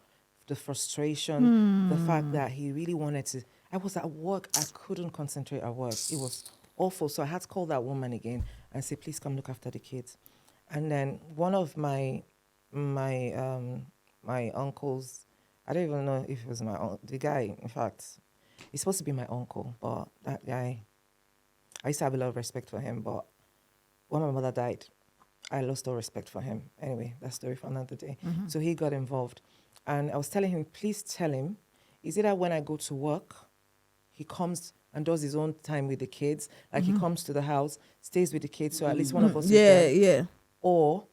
the frustration, the fact that he really wanted to. I was at work. I couldn't concentrate at work. It was awful. So I had to call that woman again and say, please come look after the kids. And then one of my uncles, I don't even know if it was the guy, in fact, he's supposed to be my uncle, but that guy, I used to have a lot of respect for him, but when my mother died, I lost all respect for him. Anyway, that's story for another day. So he got involved. And I was telling him, please tell him, is it that when I go to work, he comes and does his own time with the kids, like he comes to the house, stays with the kids, so at least one of us is there. Yeah. Or,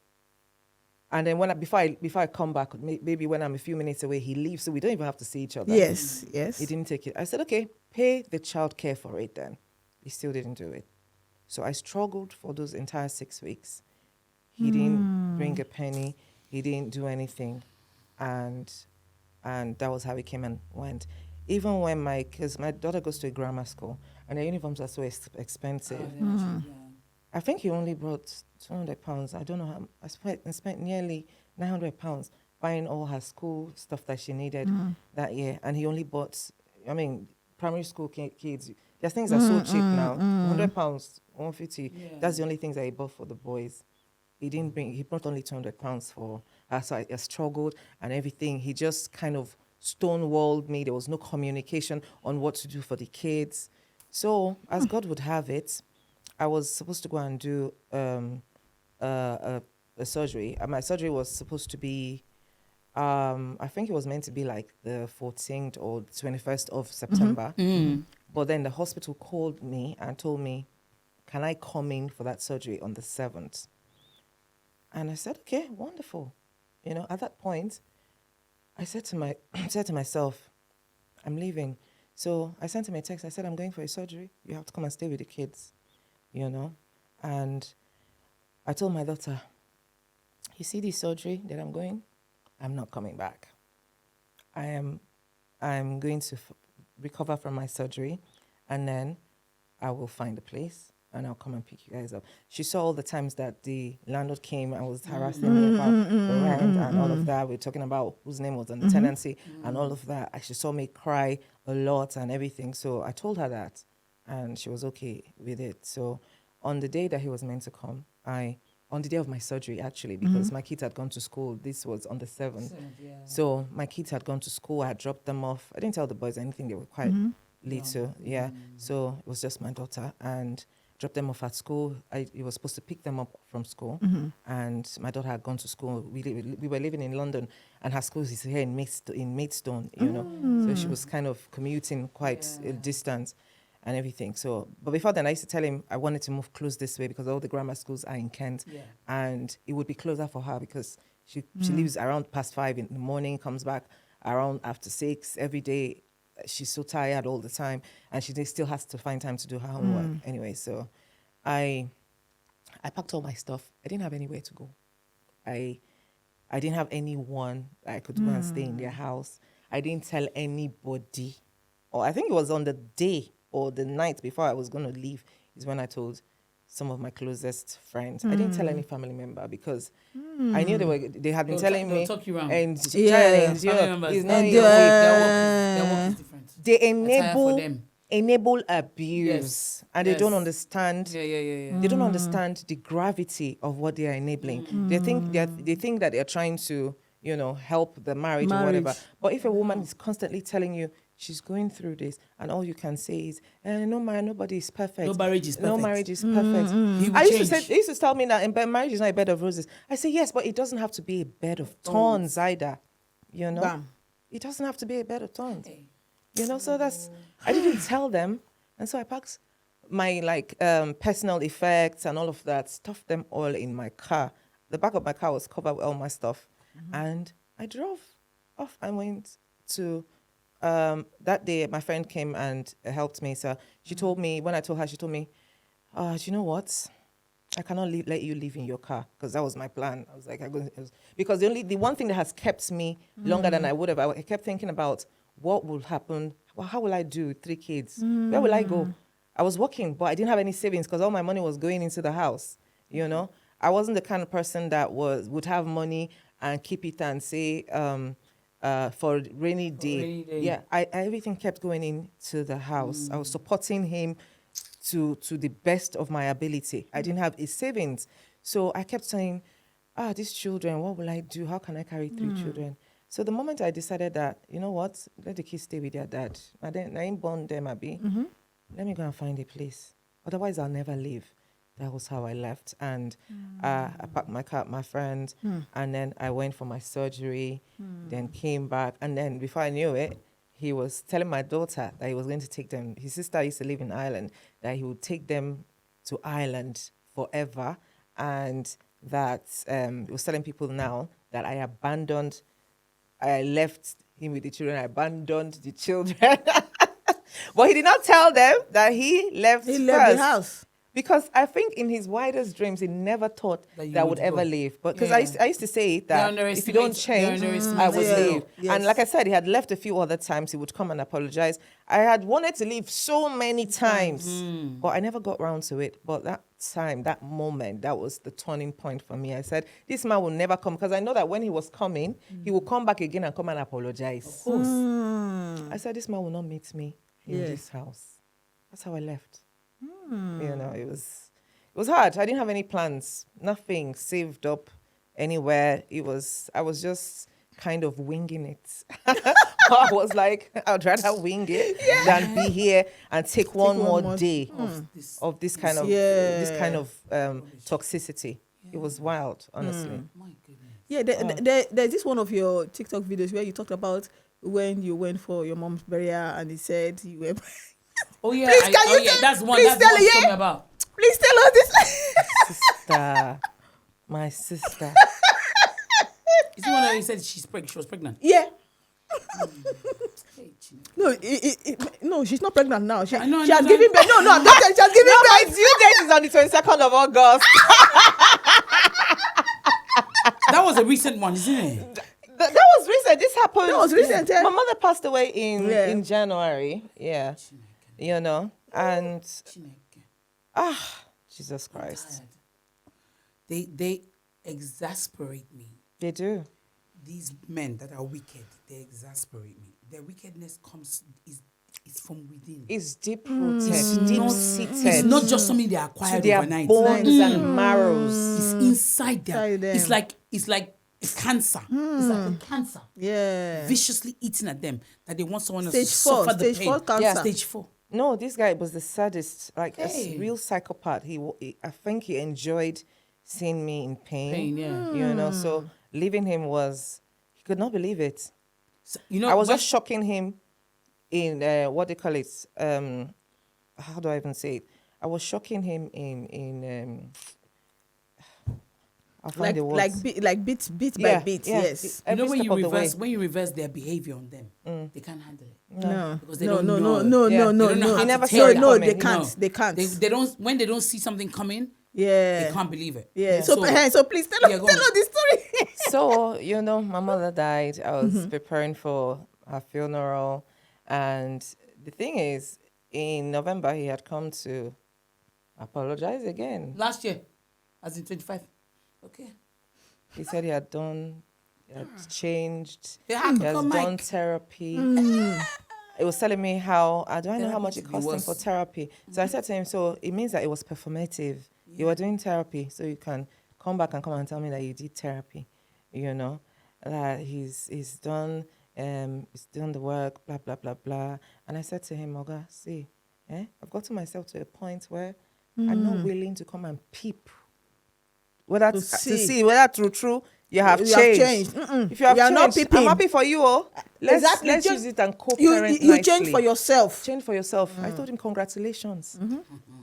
and then before I come back, maybe when I'm a few minutes away, he leaves, so we don't even have to see each other. Yes. He didn't take it. I said, okay, pay the child care for it then. He still didn't do it. So I struggled for those entire 6 weeks. He didn't bring a penny. He didn't do anything. And that was how it came and went. Even when because my daughter goes to a grammar school and the uniforms are so expensive. I think he only brought 200 pounds. I don't know how. I spent nearly 900 pounds buying all her school stuff that she needed that year. And he only bought, primary school kids, their things are so cheap now. 100 pounds, 150. Yeah. That's the only things that he bought for the boys. He brought only 200 pounds for her. So I struggled and everything. He just kind of stonewalled me. There was no communication on what to do for the kids. So as God would have it, I was supposed to go and do a surgery. My surgery was supposed to be, I think it was meant to be like the 14th or 21st of September. But then the hospital called me and told me, can I come in for that surgery on the 7th? And I said, okay, wonderful. At that point, I said to myself, I'm leaving. So I sent him a text. I said, I'm going for a surgery. You have to come and stay with the kids, And I told my daughter, you see this surgery that I'm going? I'm not coming back. I'm going to recover from my surgery, and then I will find a place and I'll come and pick you guys up. She saw all the times that the landlord came and was harassing me about the rent and all of that. We're talking about whose name was on the tenancy and all of that. She saw me cry a lot and everything. So I told her that, and she was okay with it. So on the day that he was meant to come, on the day of my surgery, actually, because my kids had gone to school. This was on the 7th. So my kids had gone to school. I had dropped them off. I didn't tell the boys anything. They were quite little. So it was just my daughter, and dropped them off at school. He was supposed to pick them up from school, and my daughter had gone to school. We were living in London, and her school is here in Maidstone, So she was kind of commuting quite a distance and everything. So, but before then, I used to tell him I wanted to move close this way because all the grammar schools are in Kent, and it would be closer for her because she leaves around past 5 in the morning, comes back around after 6 every day. She's so tired all the time, and she still has to find time to do her homework. Anyway, so I packed all my stuff. I didn't have anywhere to go. I didn't have anyone that I could go and stay in their house. I didn't tell anybody. Or I think it was on the day or the night before I was going to leave is when I told some of my closest friends. I didn't tell any family member because I knew they had been telling me. They'll talk you around. And Family members, it's not their your work is different. They enable abuse, and they don't understand. Yeah. They don't understand the gravity of what they are enabling. They think that they're trying to, help the marriage or whatever. But if a woman is constantly telling you she's going through this, and all you can say is, nobody is perfect. No marriage is perfect. No marriage is perfect. They used to tell me that marriage is not a bed of roses. I say, yes, but it doesn't have to be a bed of thorns either. Bam. It doesn't have to be a bed of thorns. So I didn't tell them. And so I packed my personal effects and all of that, stuffed them all in my car. The back of my car was covered with all my stuff. And I drove off. I went to, that day, my friend came and helped me. So she told me, when I told her, she told me, do you know what? I cannot let you live in your car, because that was my plan. I was like, because the one thing that has kept me longer than I would have, I kept thinking about what will happen. Well, how will I do with 3 kids? Where will I go? I was working, but I didn't have any savings because all my money was going into the house. You know, I wasn't the kind of person that would have money and keep it and say for rainy day. Yeah, everything kept going into the house. I was supporting him to the best of my ability. I didn't have a savings. So I kept saying, these children, what will I do? How can I carry 3 children? So the moment I decided that, you know what, let the kids stay with their dad. I ain't born them, Abi. Let me go and find a place. Otherwise, I'll never leave. That was how I left. And I packed my car, my friend, and then I went for my surgery, then came back. And then before I knew it, he was telling my daughter that he was going to take them. His sister used to live in Ireland, that he would take them to Ireland forever. And that he was telling people now that I left him with the children, I abandoned the children. But he did not tell them that he left He left the house. Because I think in his wildest dreams, he never thought that I would ever leave. But because I used to say that if you don't change, I would leave. Yes. And like I said, he had left a few other times. He would come and apologize. I had wanted to leave so many times, but I never got round to it. But that time, that moment, that was the turning point for me. I said, this man will never come, because I know that when he was coming, he would come back again and come and apologize. Of course. I said, this man will not meet me in this house. That's how I left. You know, it was hard. I didn't have any plans, nothing saved up anywhere. I was just kind of winging it. I was like, I'd rather wing it than be here and take one more day of this kind of toxicity. It was wild, honestly. My goodness. Yeah, there's this one of your TikTok videos where you talked about when you went for your mom's burial, and he said you were. Oh yeah, Please, that's one. That's what I'm talking about. Please tell us this. Sister, my sister. Is it one that you said she was pregnant? Yeah. No, she's not pregnant now. She has given birth. No, I'm not saying she has given birth. My due date is on the 22nd of August. That was a recent one, isn't it? That was recent. This happened. That was recent. Yeah. My mother passed away in January. Yeah. You know, and Jesus Christ. They exasperate me. They do. These men that are wicked, they exasperate me. Their wickedness is from within. It's deep rooted, deep seated. It's not just something they acquired to their overnight. Bones and marrows. It's inside them. them. It's like a cancer. It's like a cancer. Yeah. Viciously eating at them, that they want someone else Stage to 4, suffer the stage pain. 4 cancer. Yeah, stage 4. No, this guy was the saddest, like a real psychopath. I think he enjoyed seeing me in pain. You know, so leaving him he could not believe it. So, you know, I was just shocking him in, what they call it, how do I even say it? I was shocking him in I'll find the words. Like bit by bit, yes. You know, when you reverse their behavior on them, they can't handle it. No, because they don't know. No. He never So saw it coming. they can't. They don't, when they don't see something coming, yeah, they can't believe it. Yeah. So please tell us the story. So, you know, my mother died. I was preparing for her funeral. And the thing is, in November, he had come to apologize again. Last year, as in 25. Okay. He said he had changed. He has done therapy. It was telling me how, I don't know how much it cost him for therapy. So I said to him, so it means that it was performative. Yeah. You were doing therapy, so you can come back and tell me that you did therapy, you know, that he's done the work, blah, blah, blah, blah. And I said to him, Oga, see, I've gotten myself to a point where I'm not willing to come and peep. To see whether true You have You changed. have changed. If you have You are not changed, peeping. I'm happy for you. Oh, let's Exactly. use it and You co-parent you nicely. change for yourself. Change for yourself. I told him congratulations.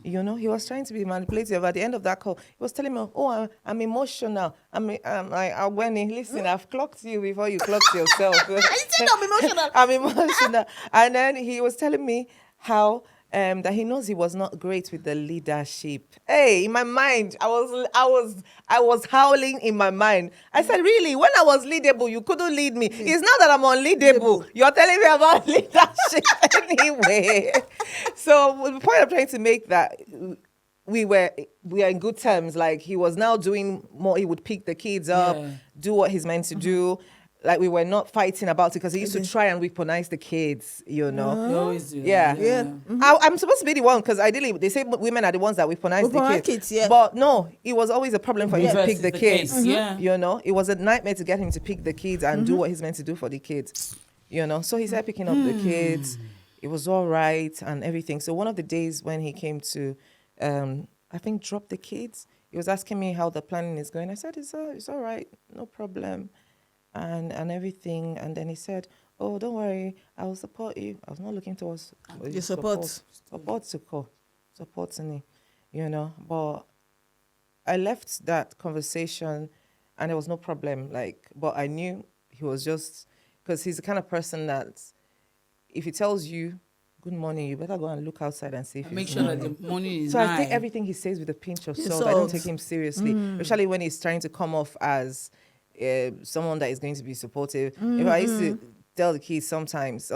You know, he was trying to be manipulative. At the end of that call, he was telling me, "Oh, I'm emotional. Listen, I've clocked you before you clocked yourself." I said I'm emotional. I'm emotional. And then he was telling me how that he knows he was not great with the leadership. Hey, in my mind, I was howling in my mind. I said, really, when I was leadable, you couldn't lead me. It's not that I'm unleadable. You're telling me about leadership anyway. So the point I'm trying to make that we are in good terms. Like, he was now doing more. He would pick the kids up, do what he's meant to do. Like, we were not fighting about it because he used to try and weaponize the kids, you know. You always do that. Yeah. I'm supposed to be the one because ideally they say women are the ones that weaponize the kids. Yeah. But no, it was always a problem for him to Reverse pick is the the kids. case, yeah. You know, it was a nightmare to get him to pick the kids and do what he's meant to do for the kids. You know, so he started picking up the kids. It was all right and everything. So one of the days when he came to, I think, drop the kids, he was asking me how the planning is going. I said, it's all right, no problem. And everything, and then he said, "Oh, don't worry, I will support you." I was not looking towards Your support to me, you know. But I left that conversation, and there was no problem. Like, but I knew he was just because he's the kind of person that if he tells you good morning, you better go and look outside and see if Make it's sure morning. that the morning is So nice. I take everything he says with a pinch of salt. Salt. I don't take him seriously, especially when he's trying to come off as someone that is going to be supportive. If I used to tell the kids sometimes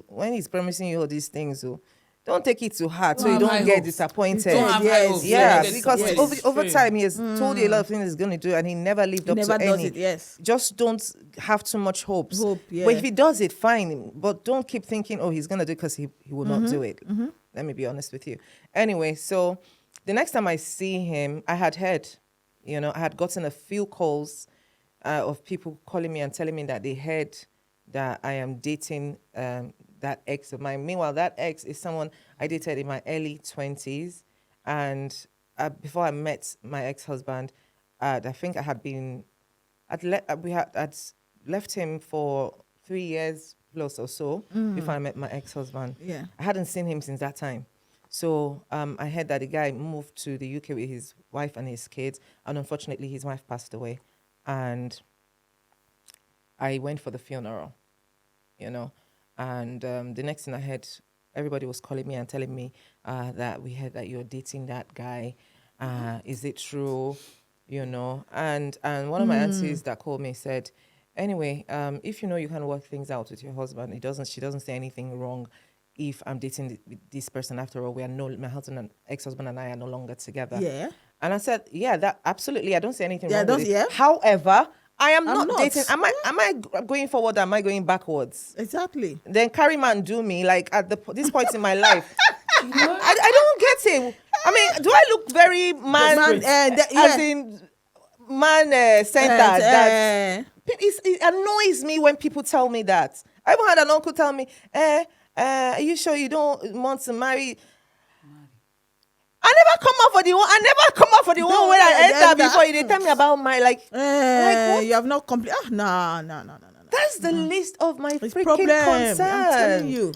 when he's promising you all these things, don't take it to heart so you have don't high get hopes. disappointed. Don't have high hopes. Yeah, Don't get because disappointed. over True. time he has told you a lot of things he's going to do and he never lived up never to does any. it. Yes. Just don't have too much hopes. Hope, yeah. But if he does it, fine. But don't keep thinking, oh, he's going to do it because he will not do it. Let me be honest with you. Anyway, so the next time I see him, I had heard, I had gotten a few calls of people calling me and telling me that they heard that I am dating that ex of mine. Meanwhile, that ex is someone I dated in my early 20s. And before I met my ex-husband, I think I had been, I'd left him for 3 years plus or so before I met my ex-husband. Yeah. I hadn't seen him since that time. So I heard that the guy moved to the UK with his wife and his kids. And unfortunately, his wife passed away. And I went for the funeral, and the next thing I heard, everybody was calling me and telling me that we heard that you're dating that guy. Is it true? And one of my aunties that called me said, anyway, if you can work things out with your husband, she doesn't say anything wrong if I'm dating this person. After all, my husband and ex-husband and I are no longer together. Yeah. And I said, yeah, that absolutely. I don't see anything Yeah, wrong with it. yeah. However, I am I'm not not. dating. Am I going forward? Or am I going backwards? Exactly. Then carry man do me like at this point in my life. I don't get it. I mean, do I look very centered? It annoys me when people tell me that. I even had an uncle tell me, are you sure you don't want to marry? I never come out for the one when I enter before you. They tell me about my what? You have not complete. No. That's the least of my freaking problem. concern. I'm telling you.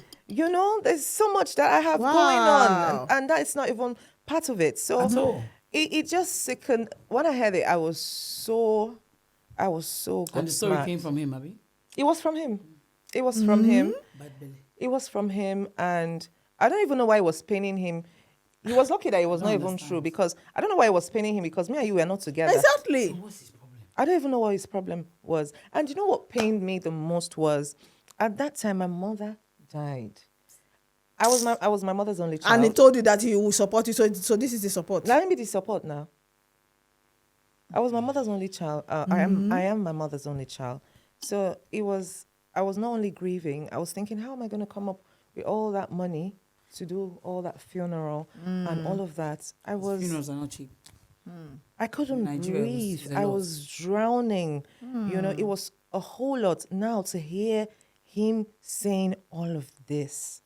There's so much that I have going on, and that's not even part of it. So it just sickened. When I heard it, I was so And the story came from him, Abby? It was from him. It was from him. Bad belly. It was from him, and I don't even know why it was paining him. He was lucky that it was not even true, because I don't know why it was paining him, because me and you were not together. Exactly. So what's his problem? I don't even know what his problem was. And you know what pained me the most was, at that time, my mother died. I was my mother's only child. And he told you that he will support you, so this is the support. Let me be the support now. I was my mother's only child. I am my mother's only child. So I was not only grieving, I was thinking, how am I going to come up with all that money to do all that funeral and all of that? Funerals are not cheap. I couldn't Nigeria breathe. was I was drowning. It was a whole lot. Now to hear him saying all of this.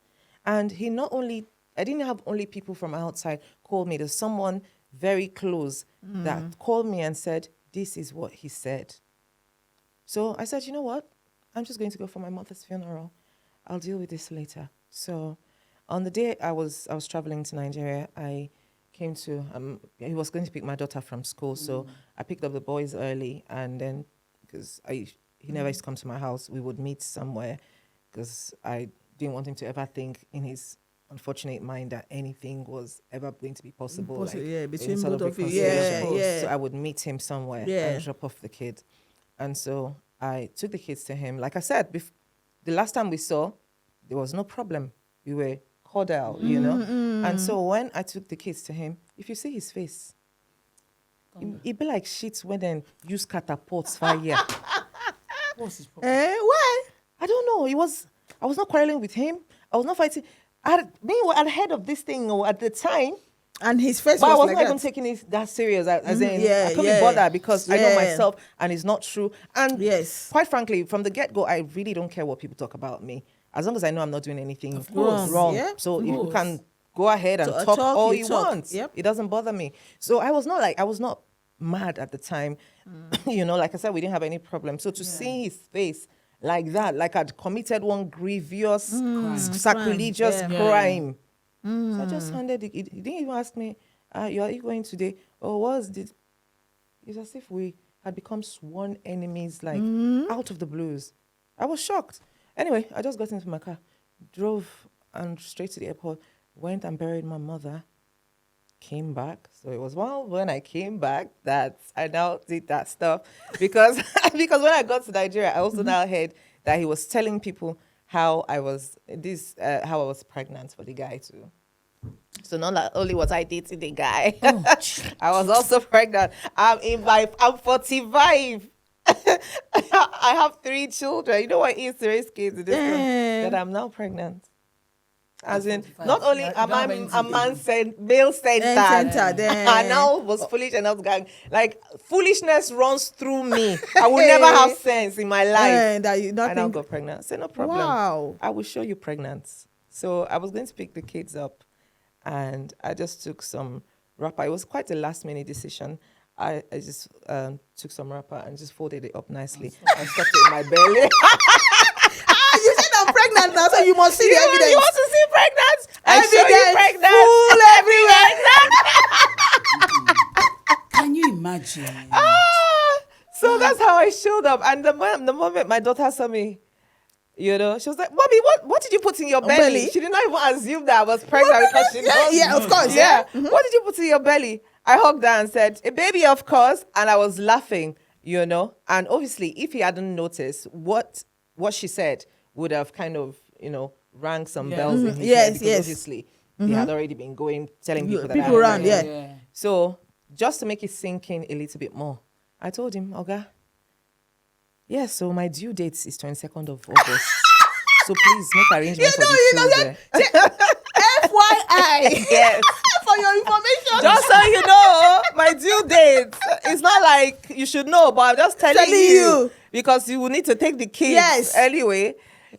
And I didn't have only people from outside call me. There's someone very close that called me and said, this is what he said. So I said, you know what? I'm just going to go for my mother's funeral. I'll deal with this later. So on the day I was traveling to Nigeria, I came to, he was going to pick my daughter from school. So I picked up the boys early, and then, because he never used to come to my house, we would meet somewhere, because I didn't want him to ever think in his unfortunate mind that anything was ever going to be possible. Like, yeah, between any sort both of you. reconciliation. Yeah. So I would meet him somewhere and drop off the kid. And so I took the kids to him. Like I said, the last time we saw, there was no problem. We were cordial, you know. And so when I took the kids to him, if you see his face, it'd be like shit when they use catapults fire. What's his problem? Why? I don't know. I was not quarreling with him. I was not fighting. Meanwhile, at the head of this thing, or at the time, And his face but I was wasn't like even that. taking it that serious. As in, yeah, I couldn't yeah. bother because I know Yeah. myself, and it's not true. And Yes. quite frankly, from the get-go, I really don't care what people talk about me, as long as I know I'm not doing anything Of course. wrong. Yeah, So of if you course. can go ahead and So, talk talk, all you you talk. want, Yep. it doesn't bother me. So I was not mad at the time. You know, like I said, we didn't have any problem. So to see his face like that, like I'd committed one grievous, sacrilegious Crime, yeah. crime. So I just handed it. He didn't even ask me, are you going today? Or was it? It's as if we had become sworn enemies, like out of the blues. I was shocked. Anyway, I just got into my car, drove and straight to the airport, went and buried my mother, came back. So it was when I came back that I now did that stuff, because because when I got to Nigeria, I also now heard that he was telling people how I was pregnant for the guy too. So not only was I dating the guy, I was also pregnant. I'm 45. I have 3 children. You know what it is to raise kids in this country? That I'm now pregnant. As in, 45. not only Yeah, am I you don't have a anything. male centered, Center, I now was foolish and I was going, like, foolishness runs through me. I will never have sense in my life. That you I now nothing. got pregnant. I said, no problem. Wow. I will show you pregnant. So I was going to pick the kids up, and I just took some wrapper. It was quite a last minute decision. I just took some wrapper and just folded it up nicely and stuck it in my belly. You said I'm pregnant now, so you must see the evidence. You want to see pregnant? I show you Evidence pregnant. full everywhere. Can you imagine? So that's how I showed up. And the moment my daughter saw me, you know, she was like, "Mommy, what did you put in your belly?" She did not even assume that I was pregnant because she knows. Yeah, of course. Yeah. Yeah. What did you put in your belly? I hugged her and said, "A baby, of course." And I was laughing, you know. And obviously, if he hadn't noticed, what she said would have kind of, you know, rang some bells in his Yes, head, because yes. obviously they had already been telling people that People I around, had. yeah. So just to make it sink in a little bit more, I told him, Oga, yes, so my due date is 22nd of August. So please make arrangements for the children. FYI. Yes. For your information. Just so you know, my due date. It's not like you should know, but I'm just telling you because you will need to take the kids Yes. anyway.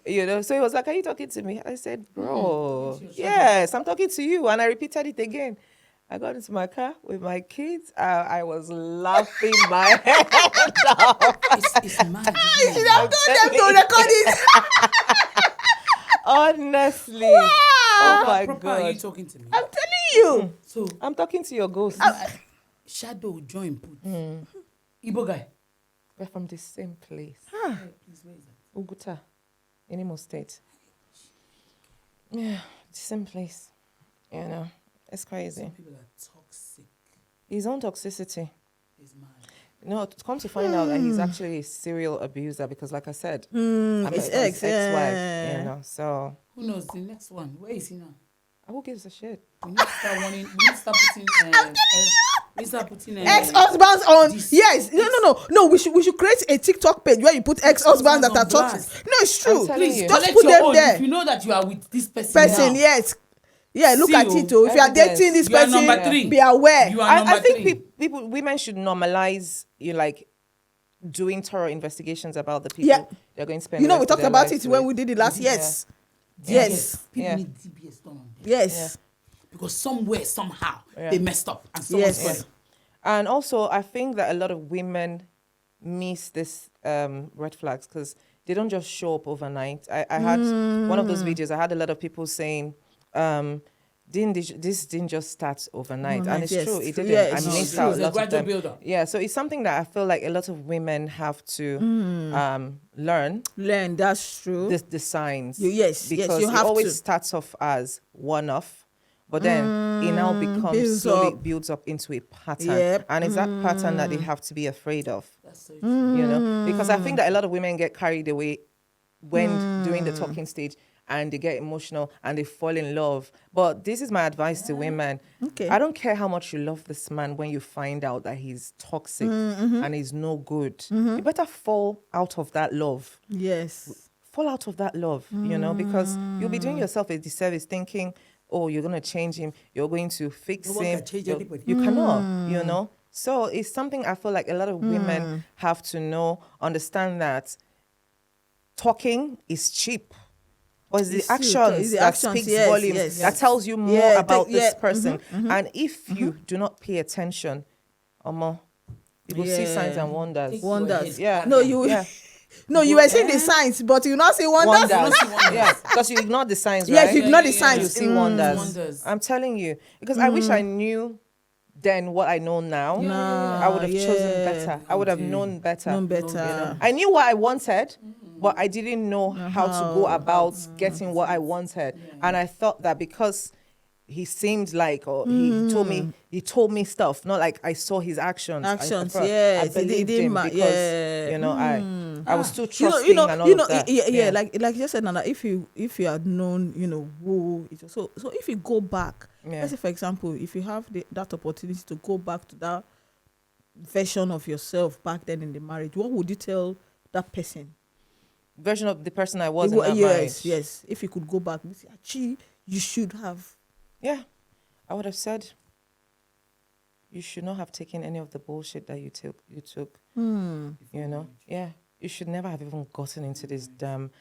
You know, so he was like, "Are you talking to me?" I said, "Bro, yes, I'm talking to you." And I repeated it again. I got into my car with my kids. I was laughing my head off. It's mad. You should have told them to record it. Honestly. Wow. Oh my Proper, are you God. talking to me? I'm telling you. So I'm talking to your ghost. Shadow join put. Igbo guy. We're from the same place. Hey, please, where is that? Uguta, in Imo State. Yeah, the same place. You know, it's crazy. Some people are toxic. His own toxicity. It's mad. No, to come to find out that he's actually a serial abuser, because, like I said, I'm His his ex, ex-wife. yeah. You know, so Who knows the next one? Where is he now? who gives a shit? We need to start warning. We need to start putting. We start putting. Ex-husbands on. This- Yes. No. We should create a TikTok page where you put ex-husbands that are on toxic. blast. No, it's true. I'm telling Please you. Just collect put your them own. there. If you know that you are with this person, Person, now, yes. Yeah, look See at you. it. Oh, if you are Evidence. dating this You are person, number 3. be aware. You are I number think 3. women should normalize, like, doing thorough investigations about the people Yeah. they're going to spend. You know, the we rest of talked their about lives it when with. we did it last. Yes. Yeah. Yes. People Yeah. need DBS done on them. Yes. Because somewhere, somehow, Yeah. they messed up. And someone's Yes. going. And also, I think that a lot of women miss this red flags because they don't just show up overnight. I had one of those videos. I had a lot of people saying, this didn't just start overnight, and it's true. It didn't. Yeah, I it's missed true. out It's a a lot of gradual them. build-up. Yeah, so it's something that I feel like a lot of women have to learn Learn, that's true. the signs. Yes, because you it have always to. starts off as one-off, but then it now becomes slowly builds up into a pattern. Yep. And it's that pattern that they have to be afraid of. That's so true. You know, because I think that a lot of women get carried away when doing the talking stage, and they get emotional and they fall in love. But this is my advice to women. Okay. I don't care how much you love this man. When you find out that he's toxic and he's no good, you better fall out of that love. Yes. Fall out of that love, you know, because you'll be doing yourself a disservice thinking, oh, you're going to change him, you're going to fix No one him. can change You're- anybody. You cannot, you know. So it's something I feel like a lot of women have to know, understand that talking is cheap. But it's the It's true. actions It's the that actions, speaks yes, volumes, yes. that tells you more Yeah, about this yeah, person. And if you do not pay attention, you will see Yeah. signs and wonders. Take Wonders. your head Yeah. No, you Yeah. no, you were seeing the signs, but you not see wonders. Wonders. see wonders. Yeah, because you ignore the signs, Yes, right? you ignore the You signs. see wonders. Wonders. I'm telling you, because I wish I knew then what I know now. I would have chosen better. I would have known better. Known better. I knew what I wanted, but I didn't know how to go about getting what I wanted. And I thought that because he seemed like, or he told me stuff, not like I saw his actions. Actions, I yes, it believed didn't him ma- because, yeah. you know, I was too trusting and all you know, of that. yeah, like you just said, Nana, if you had known, you know, who it was, so if you go back, Yeah. let's say for example, if you have that opportunity to go back to that version of yourself back then in the marriage, what would you tell that person? Version of the person I was in that Yes, marriage. yes. If you could go back, you say, "Achie, you should have." Yeah, I would have said, you should not have taken any of the bullshit that you took. You know, yeah, you should never have even gotten into this damn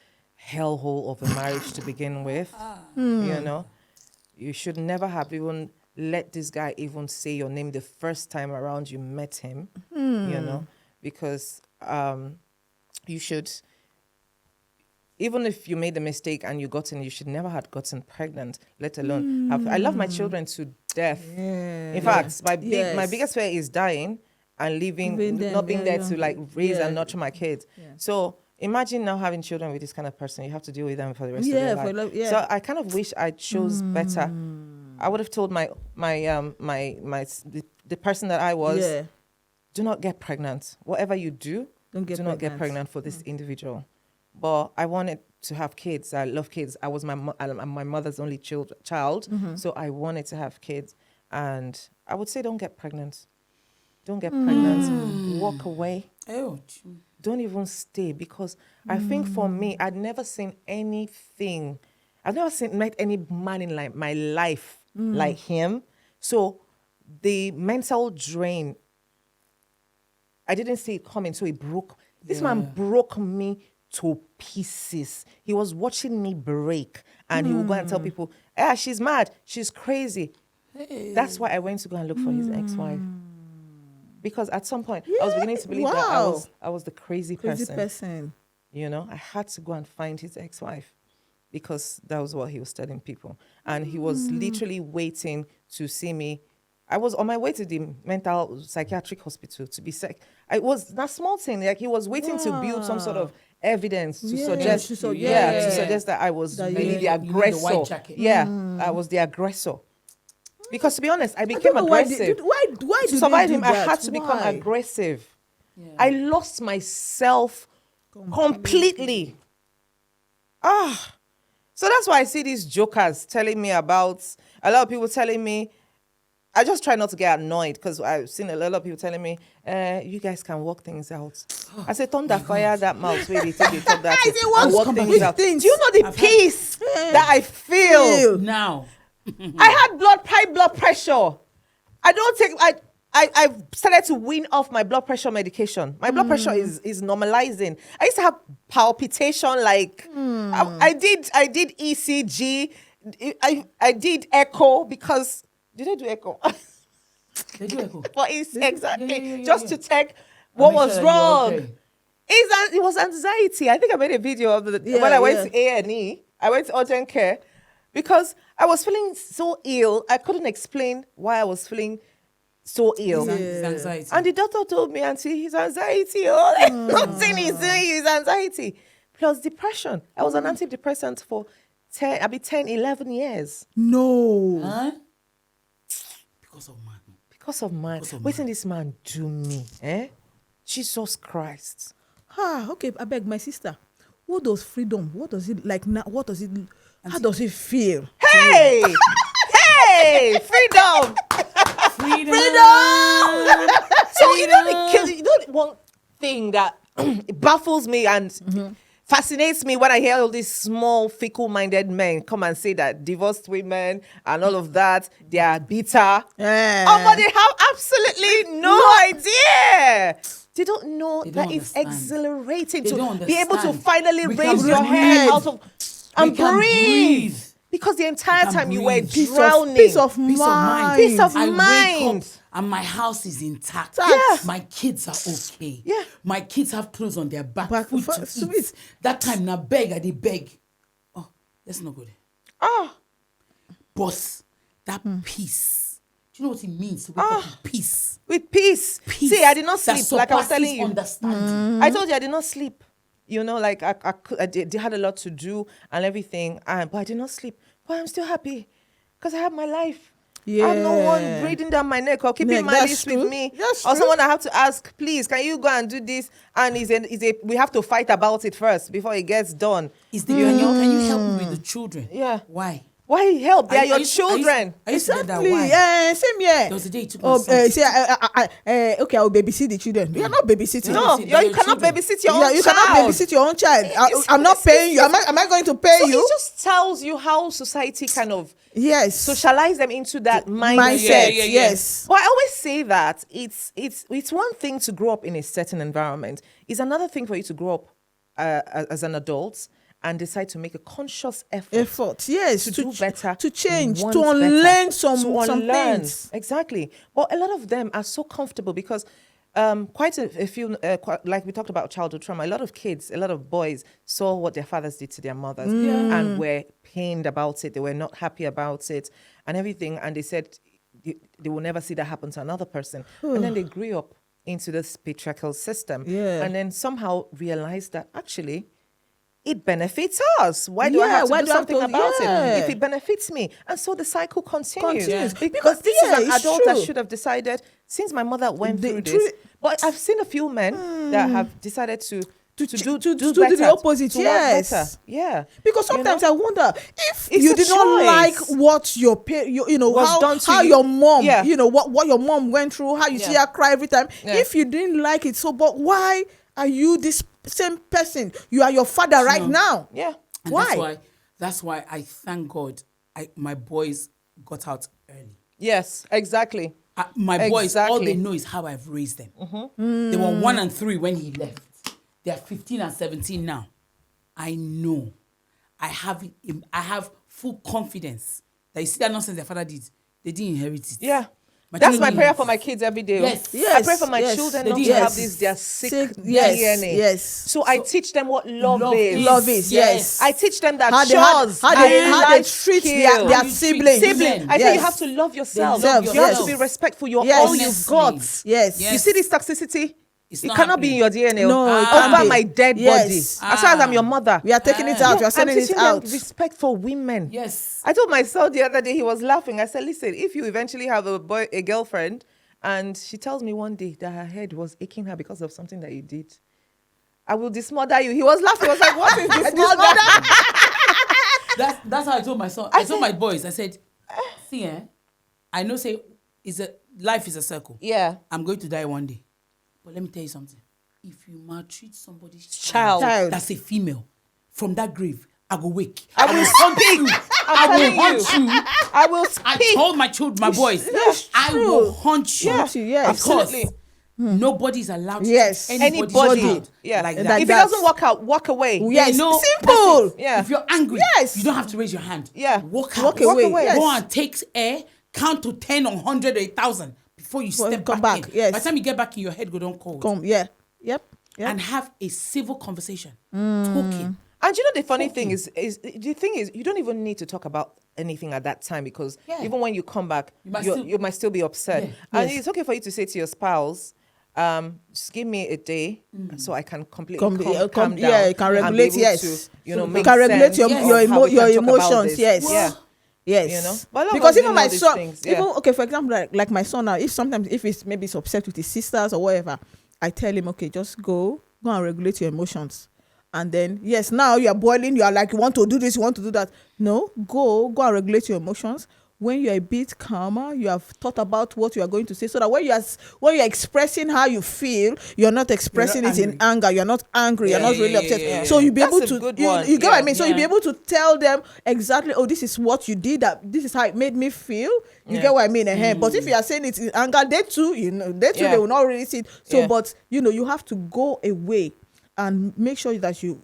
hellhole of a marriage to begin with. You know, you should never have even let this guy even say your name the first time around you met him. You know, because you should. Even if you made a mistake and you should never have gotten pregnant, let alone have. I love my children to death. Yeah. In fact, my Yes. biggest fear is dying and Leaving them, not being yeah, there to like raise and nurture my kids. Yeah. So imagine now having children with this kind of person. You have to deal with them for the rest of Yeah, their for life. life, yeah. So I kind of wish I chose better. I would have told the person that I was, Yeah. do not get pregnant. Whatever you do, Don't get do not get pregnant for this individual. But I wanted to have kids. I love kids. I was I'm my mother's only child, so I wanted to have kids. And I would say, don't get pregnant. Don't get pregnant. Walk away. Ouch. Don't even stay, because I think for me, I'd never seen anything. I've never met any man in my life like him. So the mental drain, I didn't see it coming. So it broke. This man broke me to pieces. He was watching me break, and he would go and tell people, she's mad, she's crazy. Hey. That's why I went to go and look for his ex-wife. Because at some point, I was beginning to believe that wow. I was the crazy Crazy person. person. You know, I had to go and find his ex-wife, because that was what he was telling people. And he was literally waiting to see me. I was on my way to the mental psychiatric hospital to be sick. It was that small thing. Like, he was waiting to build some sort of evidence to suggest, to suggest that I was That really you- the you need the aggressor. white jacket. Yeah, I was the aggressor. Because to be honest, I I became don't know why aggressive. why To did they survive do him, I that? had to become Why? aggressive. Yeah. I lost myself completely. So that's why I see these jokers telling me about, a lot of people telling me, I just try not to get annoyed, because I've seen a lot of people telling me, you guys can work things out. I say, thunder fire that mouth where they take talk that I thing, say, and what work things which out. Do things? you know the peace that I feel? Now. I had high blood pressure. I don't take, I've started to wean off my blood pressure medication. My blood pressure is normalizing. I used to have palpitation, like I did ECG. I did echo, because did I do echo? They do echo. For exactly yeah, just yeah. to check what Make was sure that you're wrong. okay. It was anxiety. I think I made a video of when I went to A&E. I went to urgent care because I was feeling so ill. I couldn't explain why I was feeling so ill. It's anxiety. And the doctor told me, Auntie, his anxiety. Oh, nothing is doing his anxiety. Plus depression. I was on antidepressants for 10, 11 years. No. Huh? Because of man. Because of man. Waiting this man do me. Jesus Christ. Okay, I beg my sister. What does freedom? What does it like now? What does it? How does it feel? Hey! Hey! Freedom! Freedom! So you know one thing that baffles me and fascinates me when I hear all these small, fickle-minded men come and say that divorced women and all of that, they are bitter. Yeah. Oh, but they have absolutely no idea. They don't know They that don't it's understand. exhilarating They to don't be able to understand. finally We raise can your head breathe. out of and We can breathe. breathe. Because the entire can time you were breathe. drowning. Peace of Peace of mind. Peace of I wake mind. up and my house is intact. Yeah. My kids are okay. Yeah. My kids have clothes on their back, Back- food to to eat. eat. That time now beg, I did beg. Oh, let's not go there. Ah, Boss, that peace. Do you know what it means to wake up with peace? with peace. Peace. See, I did not that sleep. Like I was surpasses telling you. understanding. I told you I did not sleep. You know, like I had a lot to do and everything, but I did not sleep. But I'm still happy because I have my life. I have no one Yeah. breathing down my neck or keeping Neck, my that's list true. with me. That's Or true. someone I have to ask, please, can you go and do this? And we have to fight about it first before it gets done. Can you help me with the children? Yeah. Why? Why help? They are I your used- children. I used to get that Exactly. why. Yeah, same here. There was a day he took my Oh, son. say, okay, I'll babysit the children. You're not babysitting. No, Babysit you your cannot children. babysit your Yeah, own you child. cannot babysit your own child. I'm not paying you. Am I going to pay So you? it just tells you how society kind of Yes. socialize them into that mindset. Mindset. Yeah. Yes. But I always say that it's one thing to grow up in a certain environment. It's another thing for you to grow up as an adult and decide to make a conscious effort Yes. to do better, To change. want To unlearn better, some things. Exactly. But a lot of them are so comfortable because quite a few, like we talked about childhood trauma, a lot of kids, a lot of boys saw what their fathers did to their mothers and were pained about it. They were not happy about it and everything. And they said they will never see that happen to another person. And then they grew up into this patriarchal system. Yeah. And then somehow realized that actually it benefits us. Why do I Yeah, have to why do do I have something to- about yeah. it if it benefits me? And so the cycle continues. Continues. Because this is an Yeah, it's adult that true. should have decided, since my mother went They- through truly- this. But I've seen a few men that have decided to do do better, the opposite, to work yes. better. Yeah. Because You sometimes know? I wonder if It's you a did not like choice. what your Was how, done to how you. your mom, Yeah. what your mom went through, how you see Yeah. her cry every time. Yeah. If you didn't like it, so but why are you this same person? You are your father right now. Yeah. And Why? That's why I thank God my boys got out early. Yes, exactly. My boys, all Exactly. they know is how I've raised them. They were 1 and 3 when he left. They are 15 and 17 now. I know. I have full confidence that you see that nonsense their father did. They didn't inherit it. Yeah. My That's children my didn't prayer inherit for my it. kids every day. Yes. I pray for my Yes. children They not did. to have Yes. this their sick Yes. DNA. Yes. So I teach them what love Love is. is. Love is, yes. I teach them that How chores how are they a how they life treat skill. their How you treat siblings. sibling. I say Yes. you have to love yourself. Themselves, You have yes. to be respectful. You're Yes. all you've Honestly. got. Yes. Yes. You see this toxicity? It's It not cannot be in happening. your DNA. No, it over can't be. my dead Yes. body. As far as I'm your mother. We are taking it out. We are I'm sending it teaching out. them respect for women. Yes. I told my son the other day, he was laughing. I said, listen, if you eventually have a girlfriend and she tells me one day that her head was aching her because of something that you did, I will dismother you. He was laughing. I was like, what is dismother? That's how I told my son. I told my boys, I said, see, I know say life is a circle. Yeah. I'm going to die one day. But let me tell you something. If you maltreat somebody's Child. that's a female, from that grave, I go wake. I will speak. I will telling hunt you. you. I will I speak. told my children, my boys, That's I true. will hunt you. Yeah. Yes. Because Absolutely. nobody's allowed to Yes. treat Anybody's anybody's child. child Yeah. like Like that. If it that. doesn't work out, walk away. Yes. They know Simple. that's it. Yeah. If you're angry, Yes. you don't have to raise your hand. Yeah. Walk out. Walk away. away. Yes. Go and take air, count to 10 or 100 or 1,000 before you Before you step come back back, in. yes. By the time you get back in, your head go down cold. Yeah. Yep. And have a civil conversation, talking. And you know the funny thing is you don't even need to talk about anything at that time, because even when you come back, you might still be upset. Yeah. And Yes. it's okay for you to say to your spouse, just give me a day so I can completely calm down. Yeah, you can and regulate. be able Yes, to, make you can regulate sense your of how we can talk about emotions. this. Yes. Yeah. Yes. You know? But a lot of Because us even didn't my know these son, things. Yeah. even okay, for example, like my son now, if he's maybe he's upset with his sisters or whatever, I tell him, okay, just go and regulate your emotions. And then, yes, now you are boiling, you are like, you want to do this, you want to do that. No, go and regulate your emotions. When you're a bit calmer, you have thought about what you are going to say, so that when you're expressing how you feel, you're not expressing it in anger, you're not angry, you're not really upset. So you'll be able to, you get what I mean? So you'll be able to tell them exactly, oh, this is what you did, that this is how it made me feel. You get what I mean? But if you are saying it in anger, they too, they will not really see it. So, but, you have to go away and make sure that you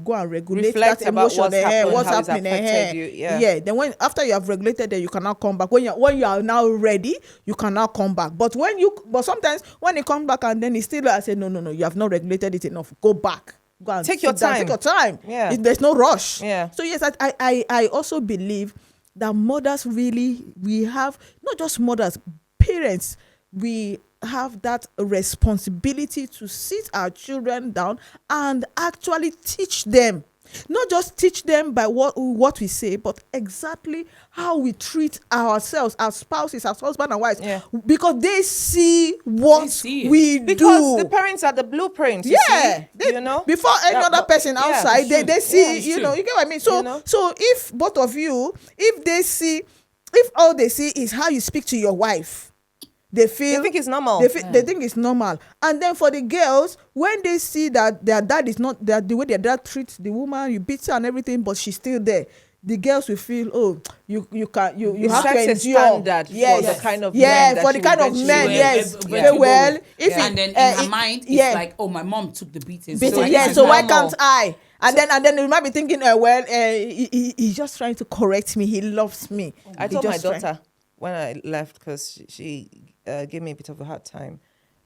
go and regulate Reflect that emotion, what's how it's happening. affected you. Yeah. Then after you have regulated, then you cannot come back. When you are now ready, you cannot come back. But sometimes when you come back and then it's still, I say, no, you have not regulated it enough. Go back. Go and Take your time. Take your time. Yeah. There's no rush. Yeah. So yes, I also believe that mothers we have, not just mothers, parents, we have that responsibility to sit our children down and actually teach them. Not just teach them by what we say, but exactly how we treat ourselves, our spouses, our husband and wives. Yeah. Because they see what we do. Because the parents are the blueprint. Before any other person outside, they see, you get what I mean? So, so if both of you, if all they see is how you speak to your wife, they think it's normal. They think it's normal. And then for the girls, when they see that their dad is not, that the way their dad treats the woman, you beat her and everything, but she's still there, the girls will feel, oh, you have to endure. Standard for the kind of men for the kind of men, yes. Well, if and then in her mind, it's like, oh, my mom took the beating. So why can't I? And then you might be thinking, he's just trying to correct me. He loves me. I told my daughter when I left, because she gave me a bit of a hard time,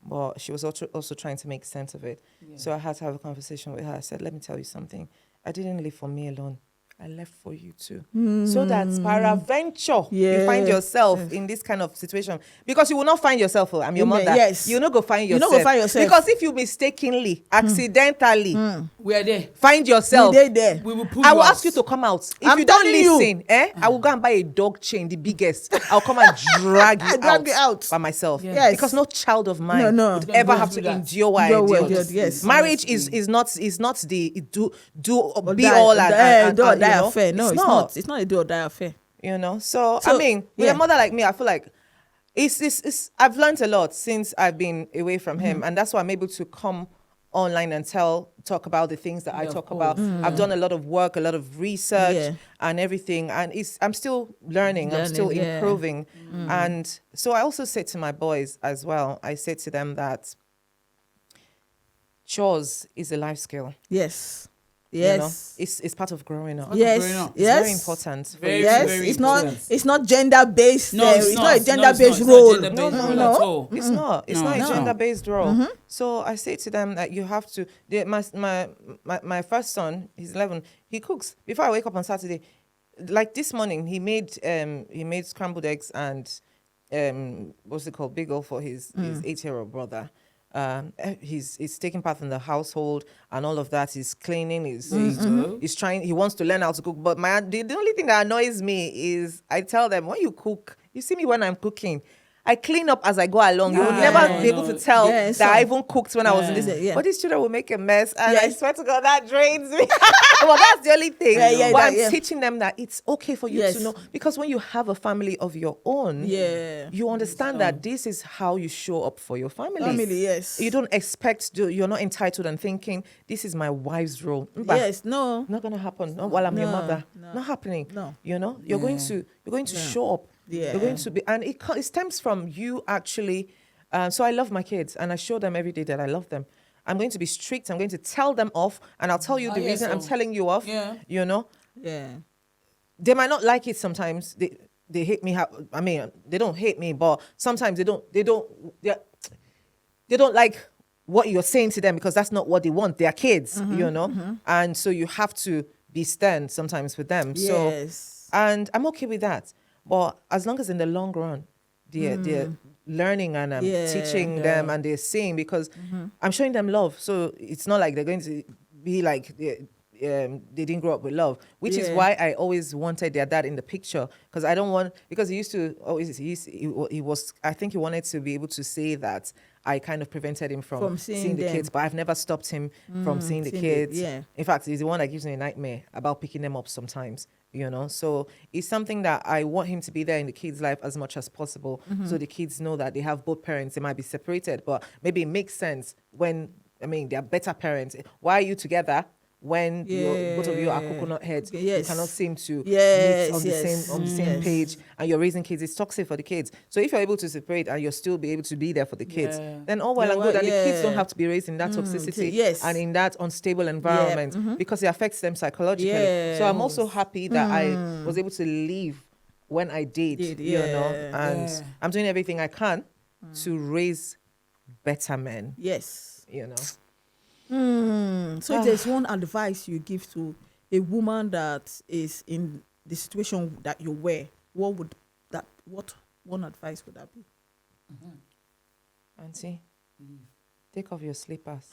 but she was also trying to make sense of it. Yeah. So I had to have a conversation with her. I said, let me tell you something. I didn't live for me alone. I left for you too. So that peradventure you find yourself in this kind of situation. Because you will not find yourself, I'm your mother. Yes. You'll not go find yourself. Because if you mistakenly, accidentally, we are there. Find yourself. We're there. We will pull I will ask you to come out. If you don't listen, I will go and buy a dog chain, the biggest. I'll come and drag you out by myself. Yes. Because no child of mine would ever have to endure what I endured. Yes. Marriage is not the be all and affair. No, it's not. It's not a do or die affair. So I mean, with a mother like me, I feel like it's I've learned a lot since I've been away from him, and that's why I'm able to come online and talk about the things that I talk about. I've done a lot of work, a lot of research and everything, and I'm still learning, I'm still improving. And so I also say to my boys as well, I say to them that chores is a life skill. Yes. It's part of growing up. Yes. It's very important. Very important. It's not gender based. No, it's not a gender based role. No. It's not a gender based role. So I say to them that you have to. My first son, he's 11. He cooks. Before I wake up on Saturday, like this morning, he made scrambled eggs and what's it called, bagel for his 8-year-old brother. He's taking part in the household and all of that. He's cleaning. He's trying. He wants to learn how to cook. But the only thing that annoys me is I tell them, when you cook, you see me when I'm cooking, I clean up as I go along. You will never be able to tell that I even cooked when I was in this. But these children will make a mess, and I swear to God, that drains me. Well, that's the only thing. But I'm teaching them that it's okay for you to know, because when you have a family of your own, you understand that this is how you show up for your family. You don't expect you're not entitled and thinking this is my wife's role. No, not gonna happen. Not while I'm your mother. Not happening. No, you're going to show up. You're going to be, and it stems from you actually. So I love my kids, and I show them every day that I love them. I'm going to be strict. I'm going to tell them off, and I'll tell you the reason I'm telling you off. Yeah. They might not like it sometimes. they hate me. I mean, they don't hate me, but sometimes they don't like what you're saying to them because that's not what they want. They're kids, you know, and so you have to be stern sometimes with them. Yes. So, and I'm okay with that. But as long as in the long run, they're learning and I'm teaching them and they're seeing, because I'm showing them love. So it's not like they're going to be like they didn't grow up with love, which is why I always wanted their dad in the picture, because I don't want, because he used to always, he was, I think he wanted to be able to say that I kind of prevented him from seeing the kids, but I've never stopped him from seeing the kids. In fact, he's the one that gives me a nightmare about picking them up sometimes, you know. So it's something that I want him to be there in the kids' life as much as possible, so the kids know that they have both parents. They might be separated, but maybe it makes sense when, I mean, they're better parents. Why are you together when both of you are coconut heads? You cannot seem to meet on the same page, and you're raising kids. It's toxic for the kids. So if you're able to separate and you're still be able to be there for the kids, then all well and good. And the kids don't have to be raised in that toxicity and in that unstable environment, because it affects them psychologically. So I'm also happy that I was able to leave when I did, you know, and I'm doing everything I can to raise better men. Yes. You know. So if there's one advice you give to a woman that is in the situation that you were, what one advice would that be? Auntie, take off your slippers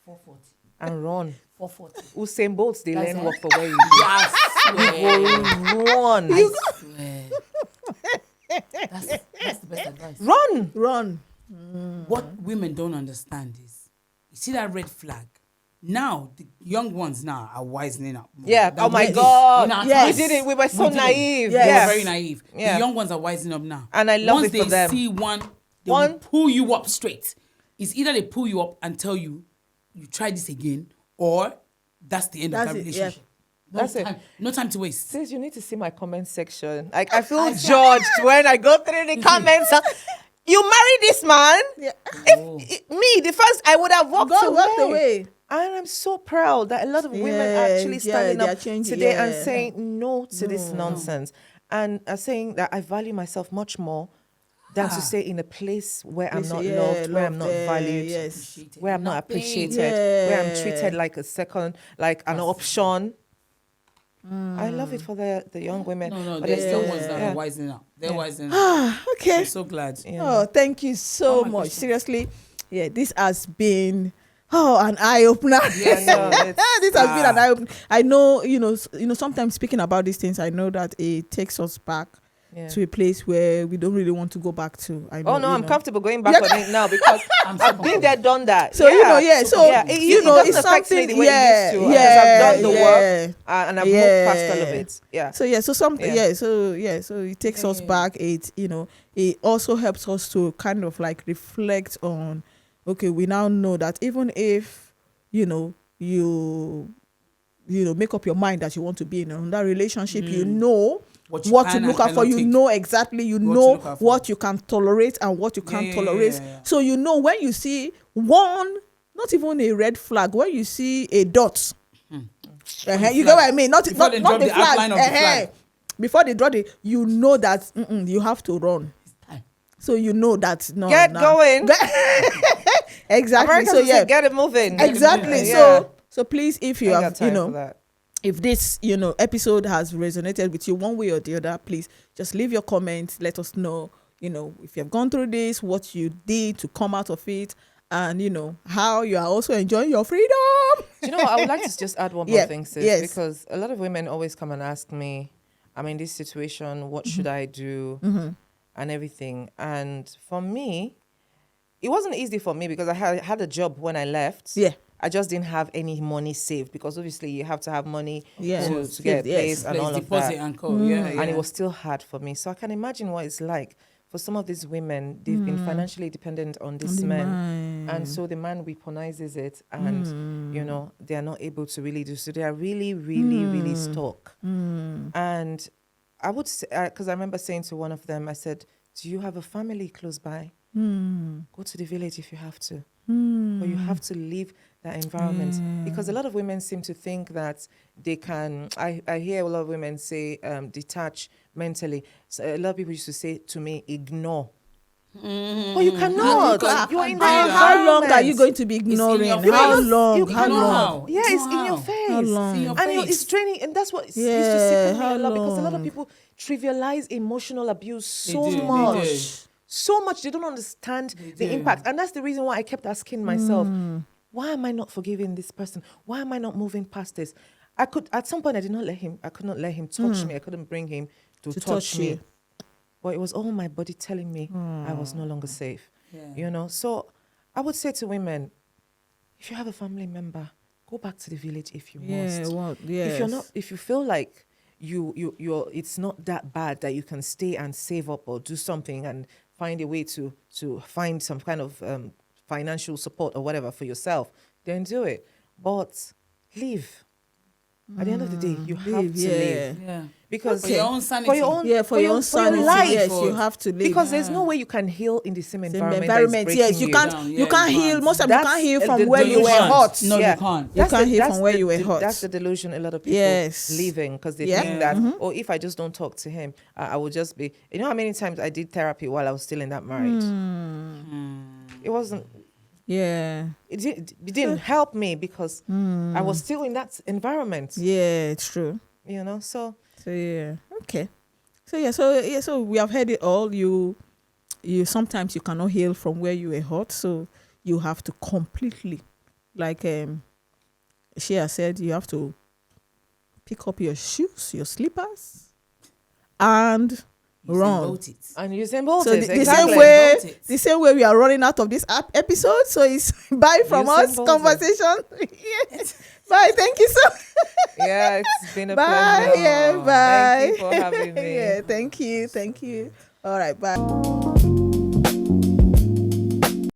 4:40 and run. 4:40. Usain Bolt, they learn walk for where you I go. Run. I swear. That's the best advice. Run. What women don't understand is, you see that red flag. Now the young ones now are wisening up more. Yeah. That Oh my we- God. in our We times, did it. We were so we did it. naive. We were Yes. very naive. Yeah. The young ones are wising up now. And I love Once it for they them. see one, they will pull you up straight. It's either they pull you up and tell you, you try this again, or that's the end of that relationship. That's it. No time to waste. Sis, you need to see my comment section. Like, I feel judged when I go through the comments. You married this man? Yeah. Me, the first, I would have walked away. And I'm so proud that a lot of women are actually standing up today and saying no to this nonsense. And are saying that I value myself much more than to stay in a place where I'm not loved, where I'm not valued, where I'm not appreciated, where I'm treated like a second, like an option. I love it for the young women. No, but they're still ones that are wising up. They're wising up. Okay. I'm so glad. Oh, thank you so much. Question. Seriously, this has been an eye opener. Yeah, no, this has been an eye opener. I know, you know. Sometimes speaking about these things, I know that it takes us back to a place where we don't really want to go back to. I know, I'm comfortable going back on it now because I've been there, done that. So it doesn't affect something. me the way it used to, because I've done the work and I've moved past all of it. Yeah. So So it takes us back. It it also helps us to kind of like reflect on. Okay, we now know that even if you make up your mind that you want to be in another relationship, you know what to look out for. You know exactly. You know what you can tolerate and what you can't tolerate. So you know when you see one, not even a red flag, when you see a dot. You get what I mean? Not the flag. Before they draw you know that you have to run. So you know that going. Exactly. Americans say get it moving. Exactly. Yeah. So please, if you have if this episode has resonated with you one way or the other, please just leave your comments. Let us know if you have gone through this, what you did to come out of it, and how you are also enjoying your freedom. Do you know what? I would like to just add one more thing, sis, because a lot of women always come and ask me, I'm in this situation, what should I do, and everything. And for me, it wasn't easy for me because I had a job when I left. Yeah. I just didn't have any money saved because obviously you have to have money to get a place and all of that. And it was still hard for me. So I can imagine what it's like for some of these women. They've been financially dependent on this man. And so the man weaponizes it and, they are not able to really do. So they are really, really, really stuck. And I would say, because I remember saying to one of them, I said, do you have a family close by? Go to the village if you have to. But you have to leave that environment, because a lot of women seem to think that they can. I hear a lot of women say detach mentally. So a lot of people used to say to me, ignore. But you cannot. You're in the environment. How long are you going to be ignoring? your How face. long? You How cannot. long? Yeah, it's in your face. How long? In your And face. it's draining, and that's what used to Yeah, sit with me how a lot, because a lot long? of people trivialize emotional abuse so do, they much. do. So much. They don't understand the do. impact. And that's the reason why I kept asking myself, why am I not forgiving this person? Why am I not moving past this? At some point I could not let him touch me. I couldn't bring him to touch me. you. But it was all my body telling me I was no longer safe. Yeah. So I would say to women, if you have a family member, go back to the village if you must. If you feel like you're it's not that bad that you can stay and save up or do something and find a way to find some kind of financial support or whatever for yourself, then do it. But leave. At the end of the day, you have to leave. Yeah. Because For your own sanity. for your own sanity, life, yes, you have to live. because there's no way you can heal in the same environment. Yes, you can't. down. You Yeah, can't you heal. can't. Most of you That's can't heal the from where you were delusion. hot. No, you can't. You can't heal from where you were hot. That's the delusion a lot of people Yes. leaving, because they Yeah. think that, oh, if I just don't talk to him, I will just be. You know how many times I did therapy while I was still in that marriage? It wasn't. Yeah. It didn't help me because I was still in that environment. Yeah, it's true. So yeah. Okay. So we have heard it all. You sometimes you cannot heal from where you were hurt, so you have to completely, like she has said, you have to pick up your shoes, your slippers, and run. and using both So the exactly. same way we are running out of this episode. So it's bye from Usain us. Bolt. Conversation. Yes. Bye. Thank you so. Yeah, it's been a Bye. pleasure. Yeah. Bye. Thank you for having me. Yeah. Thank you. All right. Bye.